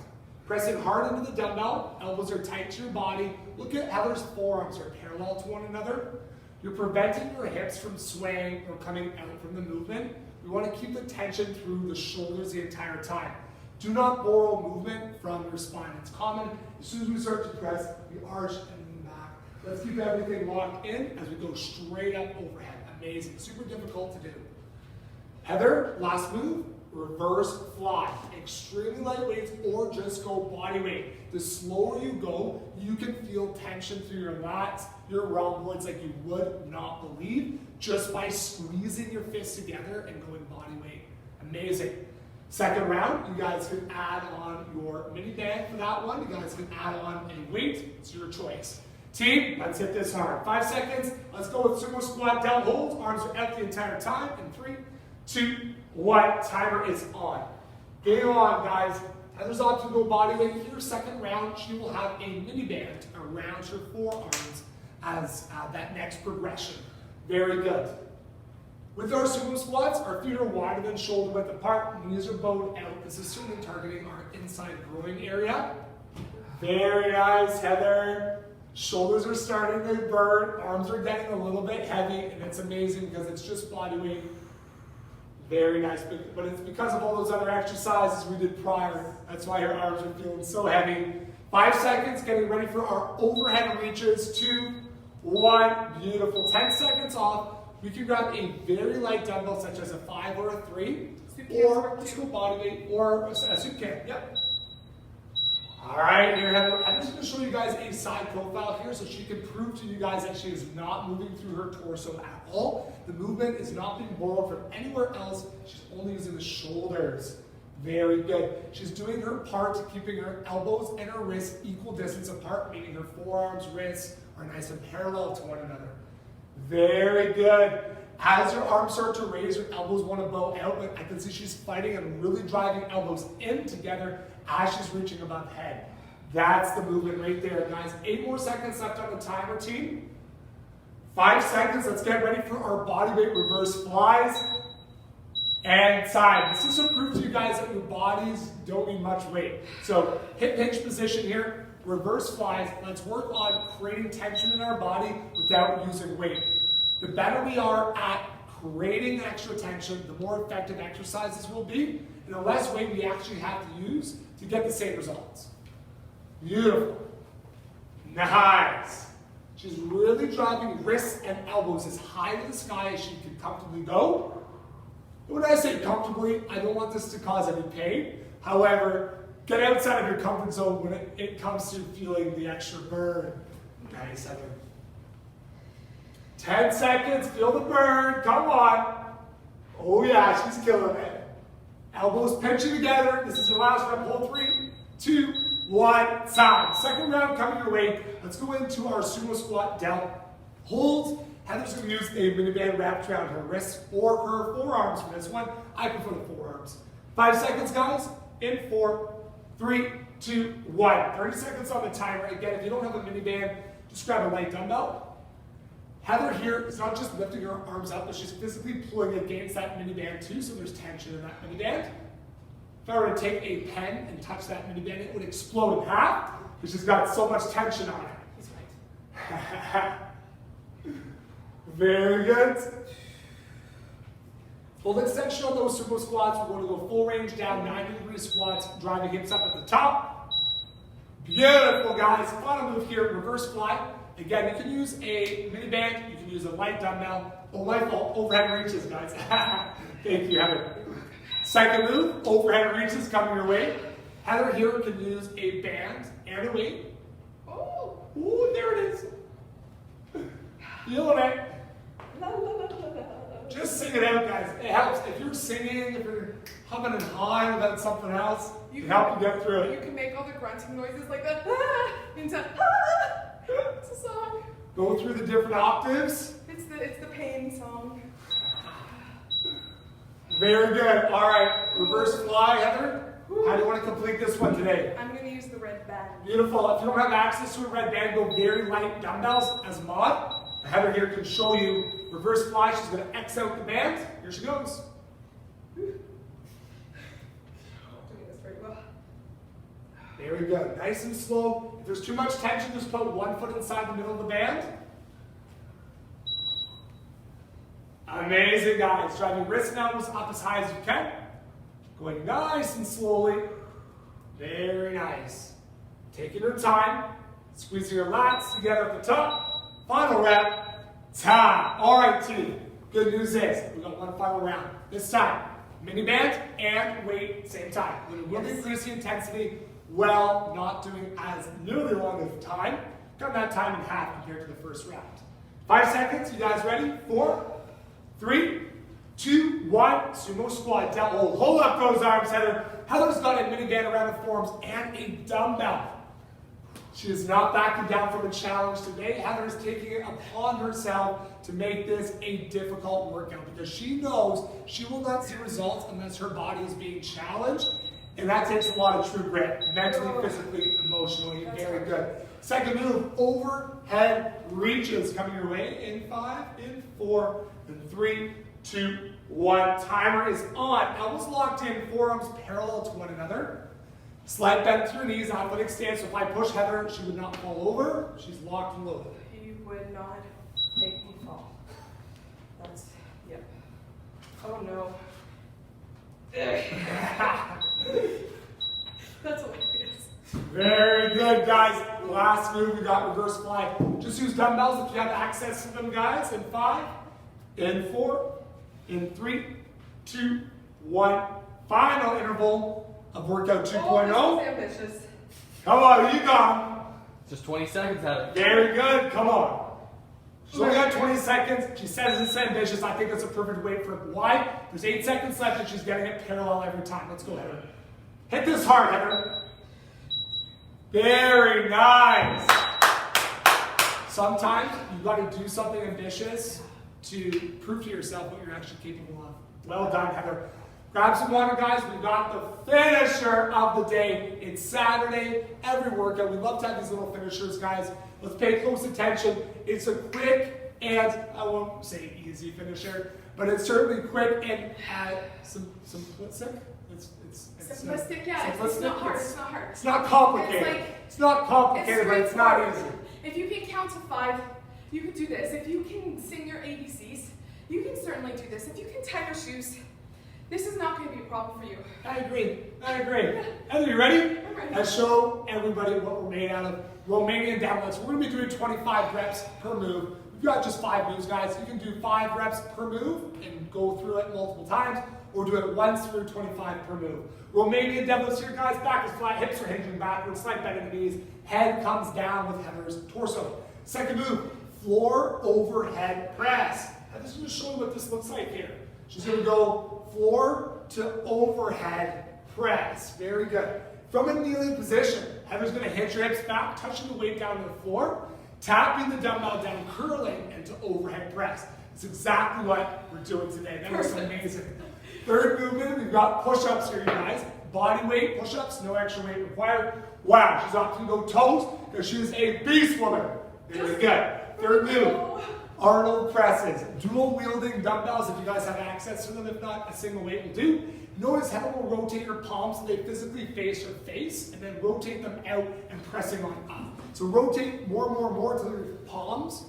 Pressing hard into the dumbbell, elbows are tight to your body. Look at Heather's forearms are parallel to one another. You're preventing your hips from swaying or coming out from the movement. We want to keep the tension through the shoulders the entire time. Do not borrow movement from your spine. It's common. As soon as we start to press, we arch and lean back. Let's keep everything locked in as we go straight up overhead. Amazing. Super difficult to do. Heather, last move, reverse fly. Extremely light weights or just go body weight. The slower you go, you can feel tension through your lats, your rhomboids like you would not believe just by squeezing your fists together and going body weight. Amazing. Second round, you guys can add on your mini band for that one. You guys can add on a weight. It's your choice. Team, let's hit this hard. 5 seconds. Let's go with sumo squat down holds. Arms are out the entire time. In 3, 2, 1. Timer is on. Game on, guys. Heather's on to go body weight here. Second round, she will have a mini band around her forearms as that next progression. Very good. With our sumo squats, our feet are wider than shoulder width apart, knees are bowed out. This is certainly targeting our inside groin area. Very nice, Heather. Shoulders are starting to burn, arms are getting a little bit heavy, and it's amazing because it's just body weight. Very nice, but it's because of all those other exercises we did prior. That's why her arms are feeling so heavy. 5 seconds, getting ready for our overhead reaches. 2, 1, beautiful. 10 seconds off. We can grab a very light dumbbell such as a 5 or a 3, or just go body weight, or a soup can. Yep. All right, here, Heather. I'm just going to show you guys a side profile here so she can prove to you guys that she is not moving through her torso at all. The movement is not being borrowed from anywhere else. She's only using the shoulders. Very good. She's doing her part, keeping her elbows and her wrists equal distance apart, meaning her forearms, wrists are nice and parallel to one another. Very good. As your arms start to raise, your elbows want to bow out, but I can see she's fighting and really driving elbows in together as she's reaching above head. That's the movement right there, guys. 8 more seconds left on the timer, team. 5 seconds. Let's get ready for our body weight reverse flies. And side. This is to prove to you guys that your bodies don't need much weight. So hip hinge position here, reverse flies. Let's work on creating tension in our body without using weight. The better we are at creating extra tension, the more effective exercises will be, and the less weight we actually have to use to get the same results. Beautiful. Nice. She's really driving wrists and elbows as high to the sky as she can comfortably go. When I say comfortably, I don't want this to cause any pain. However, get outside of your comfort zone when it comes to feeling the extra burn. Nice, Heather. 10 seconds, feel the burn, come on. Oh yeah, she's killing it. Elbows pinching together. This is your last rep, hold 3, 2, 1, side. Second round coming your way. Let's go into our sumo squat down holds. Heather's going to use a mini band wrapped around her wrists or her forearms for this one. I prefer the forearms. 5 seconds, guys. In 4, 3, 2, 1. 30 seconds on the timer. Again, if you don't have a mini band, just grab a light dumbbell. Heather here is not just lifting her arms up, but she's physically pulling against that mini band too, so there's tension in that mini band. If I were to take a pen and touch that mini band, it would explode in half because she's got so much tension on it. He's right. Very good. Full extension on those sumo squats. We're going to go full range down, 90-degree squats, driving hips up at the top. Beautiful, guys. Final move here, reverse fly. Again, you can use a mini band, you can use a light dumbbell. Oh, my fault, overhead reaches, guys. Thank you, Heather. Second move, overhead reaches coming your way. Heather here can use a band and a weight. Oh, ooh, there it is. Feeling it. Just sing it out, guys. It helps. If you're singing, if you're humming and hawing about something else, it can help you get through it. You can make all the grunting noises like that into it's a song. Go through the different octaves. It's the pain song. Very good. All right, reverse fly, Heather. How do you want to complete this one today? I'm going to use the red band. Beautiful. If you don't have access to a red band, go very light dumbbells as mod. Heather here can show you reverse fly. She's going to X out the band. Here she goes. Doing this very well. Very good. Nice and slow. If there's too much tension, just put one foot inside the middle of the band. Amazing, guys. Driving wrists and elbows up as high as you can. Going nice and slowly. Very nice. Taking your time. Squeezing your lats together at the top. Final rep, time. All right, team. Good news is we got one final round. This time, mini band and weight same time. We will increase the intensity while not doing as nearly long of time. Cut that time in half compared to the first round. 5 seconds. You guys ready? 4, 3, 2, 1. Sumo squat. Down. Hold up those arms, Heather. Heather's got a mini band around the forearms and a dumbbell. She is not backing down from a challenge today. Heather is taking it upon herself to make this a difficult workout because she knows she will not see results unless her body is being challenged. And that takes a lot of true grit, mentally, physically, emotionally. Very good. Second move, overhead reaches coming your way in 5, in 4, in 3, 2, 1. Timer is on. Elbows locked in, forearms parallel to one another. Slight bend through knees, athletic stance. So if I push Heather, she would not fall over. She's locked and loaded. You would not make me fall. That's, yep. Oh no. That's hilarious. Very good, guys. Last move, we got reverse fly. Just use dumbbells if you have access to them, guys. In 5, in 4, in 3, 2, 1. Final interval of workout 2.0. Oh, this is ambitious. Come on, you got Just 20 seconds out of it. Very good. Come on. She's only got 20 seconds. She says it's ambitious. I think it's a perfect weight for it. Why? There's 8 seconds left and she's getting it parallel every time. Let's go, Heather. Hit this hard, Heather. Very nice. Sometimes you've got to do something ambitious to prove to yourself what you're actually capable of. Well done, Heather. Grab some water, guys. We got the finisher of the day. It's Saturday. Every workout, we love to have these little finishers, guys. Let's pay close attention. It's a quick and, I won't say easy finisher, but it's certainly quick and simplistic. Simplistic, yeah. It's not hard. It's not hard. It's not complicated. It's not complicated, but it's not easy. If you can count to 5, you can do this. If you can sing your ABCs, you can certainly do this. If you can tie your shoes, this is not going to be a problem for you. I agree. Heather, you ready? I'm ready. Let's show everybody what we're made out of. Romanian deadlifts. We're going to be doing 25 reps per move. We've got just 5 moves, guys. You can do 5 reps per move and go through it multiple times, or do it once through 25 per move. Romanian deadlifts here, guys. Back is flat, hips are hinging backwards, slight bend in the knees. Head comes down with Heather's torso. Second move, floor overhead press. I'm just going to show you what this looks like here. She's going to go floor to overhead press. Very good. From a kneeling position, Heather's going to hit your hips back, touching the weight down to the floor, tapping the dumbbell down, curling into overhead press. It's exactly what we're doing today. That was amazing. Third movement, we've got push-ups here, you guys. Body weight push-ups, no extra weight required. Wow, she's opting to go toes because she is a beast woman. Very good. Third move, Arnold presses. Dual wielding dumbbells if you guys have access to them. If not, a single weight will do. Notice how we'll rotate her palms so they physically face her face and then rotate them out and pressing on up. So rotate more until your palms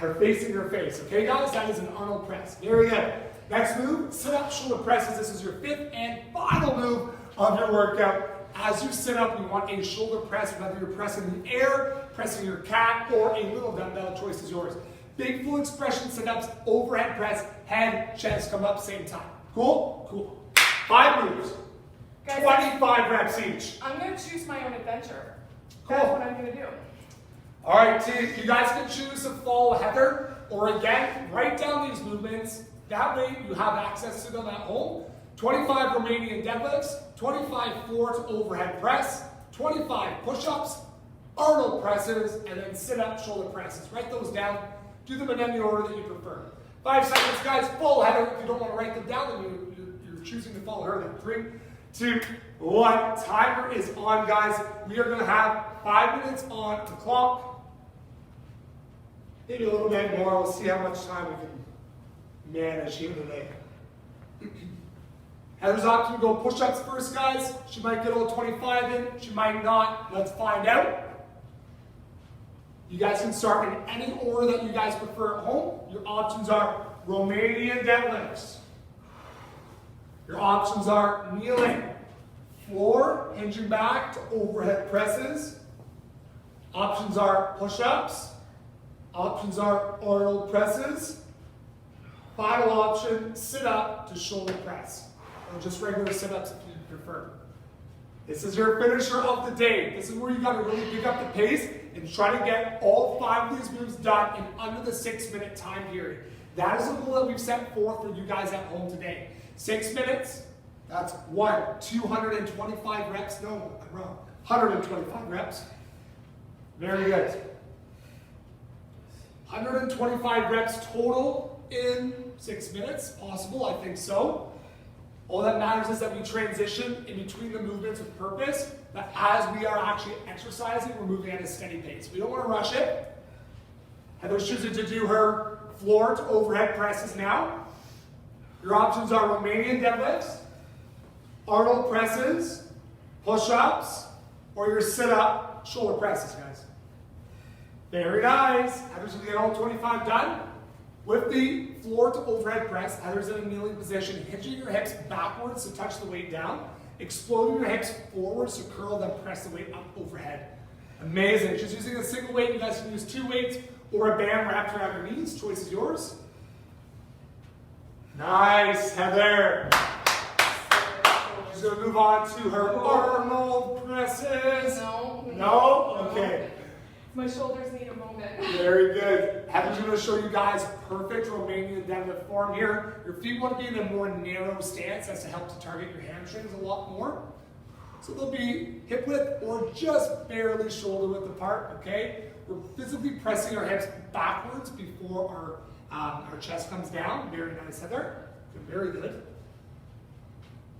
are facing her face. Okay, guys? That is an Arnold press. Very good. Next move, sit-up shoulder presses. This is your 5th and final move of your workout. As you sit up, you want a shoulder press, whether you're pressing the air, pressing your cat, or a little dumbbell. Choice is yours. Big full expression sit-ups, overhead press, head, chest come up same time. Cool? Cool. 5 moves. Guys, 25 reps each. I'm going to choose my own adventure. Cool. That's what I'm going to do. All right, team, you guys can choose to follow Heather, or again, write down these movements. That way you have access to them at home. 25 Romanian deadlifts, 25 floor to overhead press, 25 push-ups, Arnold presses, and then sit-up shoulder presses. Write those down. Do them in any order that you prefer. 5 seconds, guys. Follow Heather. If you don't want to write them down, then you're choosing to follow her. Then 3, 2, 1. Timer is on, guys. We are going to have 5 minutes on the clock. Maybe a little bit more. We'll see how much time we can manage here today. Heather's opting to go push-ups first, guys. She might get all 25 in. She might not. Let's find out. You guys can start in any order that you guys prefer at home. Your options are Romanian deadlifts. Your options are kneeling, floor, hinging back to overhead presses. Options are push-ups, Options are Arnold presses. Final option, sit up to shoulder press. Or just regular sit-ups if you prefer. This is your finisher of the day. This is where you gotta really pick up the pace and try to get all 5 of these moves done in under the 6-minute time period. That is a goal that we've set forth for you guys at home today. 6 minutes, that's 225 reps. No, I'm wrong. 125 reps. Very good. 125 reps total in 6 minutes. Possible, I think so. All that matters is that we transition in between the movements with purpose, but as we are actually exercising, we're moving at a steady pace. We don't want to rush it. Heather's choosing to do her floor to overhead presses now. Your options are Romanian deadlifts, Arnold presses, push-ups, or your sit-up shoulder presses, guys. Very nice. Heather's going to get all 25 done. With the floor to overhead press, Heather's in a kneeling position, hinging your hips backwards to touch the weight down, exploding your hips forwards to curl, then press the weight up overhead. Amazing. She's using a single weight. You guys can use 2 weights or a band wrapped around your knees. Choice is yours. Nice, Heather. She's going to move on to her Arnold presses. No? Okay. My shoulders need a moment. Very good. Heather's going to show you guys perfect Romanian deadlift form here. Your feet want to be in a more narrow stance. That's to help to target your hamstrings a lot more. So they'll be hip width or just barely shoulder width apart, okay? We're physically pressing our hips backwards before our chest comes down. Very nice, Heather. Very good.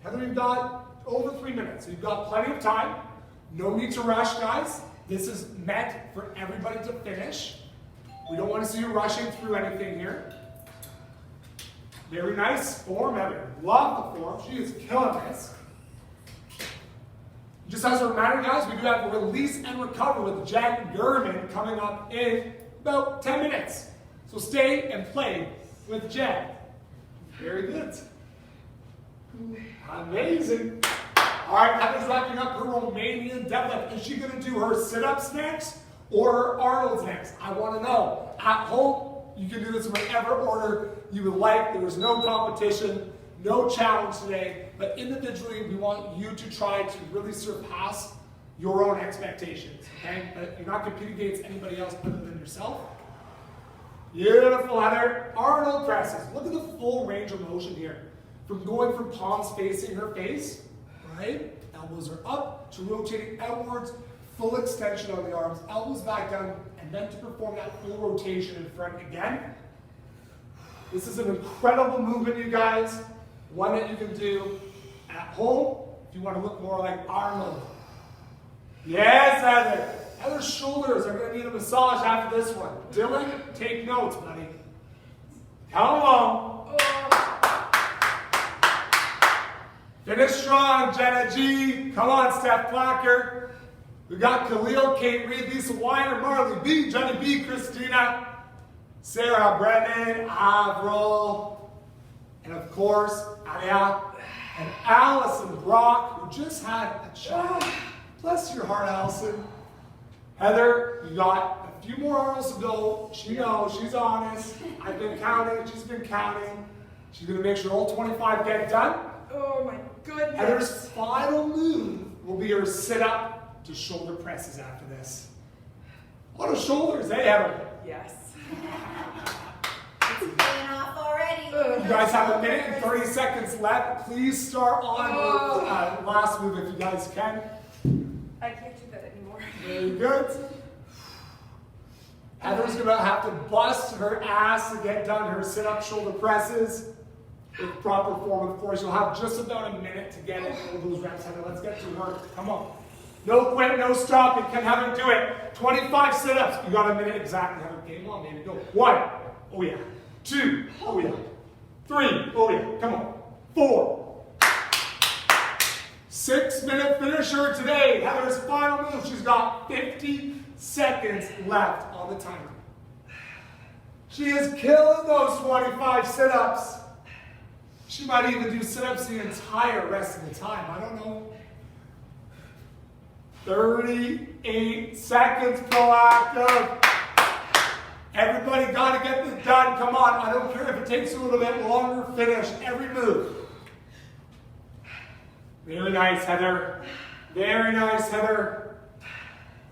Heather, you've got over 3 minutes. So you've got plenty of time. No need to rush, guys. This is meant for everybody to finish. We don't want to see you rushing through anything here. Very nice form, Heather. Love the form. She is killing this. Just as a reminder, guys, we do have a release and recover with Jen German coming up in about 10 minutes. So stay and play with Jen. Very good. Amazing. All right, Heather's wrapping up her Romanian deadlift. Is she going to do her sit-ups next or her Arnold's next? I want to know. At home, you can do this in whatever order you would like. There is no competition, no challenge today, but individually, we want you to try to really surpass your own expectations, okay? But you're not competing against anybody else other than yourself. Beautiful, Heather. Arnold presses. Look at the full range of motion here. From going from palms facing her face, right? Elbows are up to rotating outwards, full extension on the arms, elbows back down, and then to perform that full rotation in front again. This is an incredible movement, you guys. One that you can do at home if you want to look more like Arnold. Yes, Heather. Heather's shoulders are going to need a massage after this one. Dylan, take notes, buddy. Come along. Finish strong, Jenna G. Come on, Steph Placker. We got Khalil, Kate Reed, Lisa Weiner, Marley B, Johnny B, Christina, Sarah Brennan, Avril, and of course, Alia and Allison Brock, who just had a child. Bless your heart, Allison. Heather, you got a few more Arnolds to go. She knows, she's honest. I've been counting, she's been counting. She's going to make sure all 25 get done. Oh my goodness. Heather's final move will be her sit-up to shoulder presses after this. What are shoulders, eh, Heather? Yes. It's paying off already. You guys have a minute and 30 seconds left. Please start on the last move if you guys can. I can't do that anymore. Very good. Heather's going to have to bust her ass to get done her sit-up shoulder presses. With proper form, of course, you'll have just about a minute to get in all those reps. Heather, let's get to work. Come on. No quit, no stopping. Can Heather do it? 25 sit-ups. You got a minute exactly. Heather, game on, baby. Go. 1. Oh, yeah. 2. Oh, yeah. 3. Oh, yeah. Come on. 4. 6-minute finisher today. Heather's final move. She's got 50 seconds left on the timer. She is killing those 25 sit-ups. She might even do sit-ups the entire rest of the time. I don't know. 38 seconds, proactive. Everybody got to get this done. Come on. I don't care if it takes a little bit longer. Finish every move. Very nice, Heather. Very nice, Heather.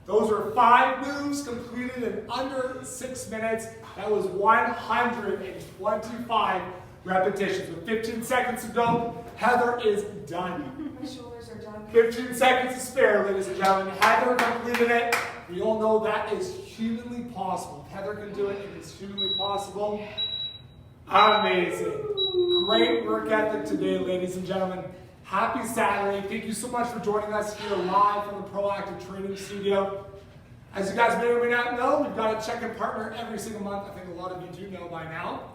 Those were 5 moves completed in under 6 minutes. That was 125 repetitions. With 15 seconds to go, Heather is done. My shoulders are done. 15 seconds to spare, ladies and gentlemen. Heather completed it. We all know that is humanly possible. If Heather can do it, it is humanly possible. Amazing. Great work ethic today, ladies and gentlemen. Happy Saturday. Thank you so much for joining us here live from the Proactive Training Studio. As you guys may or may not know, we've got a check-in partner every single month. I think a lot of you do know by now.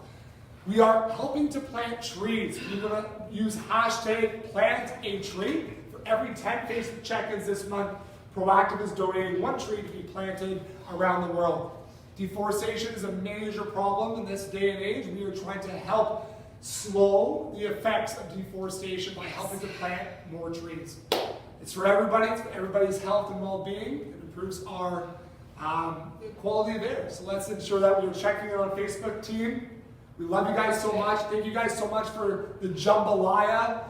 We are helping to plant trees. We're going to use hashtag #PlantATree. For every 10 Facebook check-ins this month, Proactive is donating 1 tree to be planted around the world. Deforestation is a major problem in this day and age. We are trying to help slow the effects of deforestation by helping to plant more trees. It's for everybody. It's for everybody's health and well-being. It improves our quality of air. So let's ensure that we're checking in on Facebook team. We love you guys so much. Thank you guys so much for the jambalaya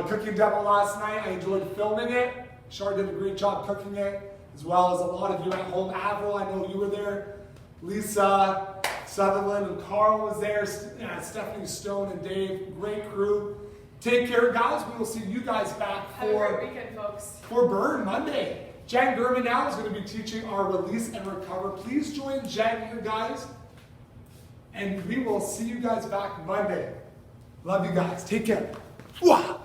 cooking demo last night. I enjoyed filming it. Shar did a great job cooking it, as well as a lot of you at home. Avril, I know you were there. Lisa, Sutherland, and Carl was there. Stephanie Stone and Dave. Great crew. Take care, guys. We will see you guys back Have a great weekend, folks. for Burn Monday. Jen Gurman now is going to be teaching our release and recover. Please join Jen here, guys. And we will see you guys back Monday. Love you guys. Take care. Wow.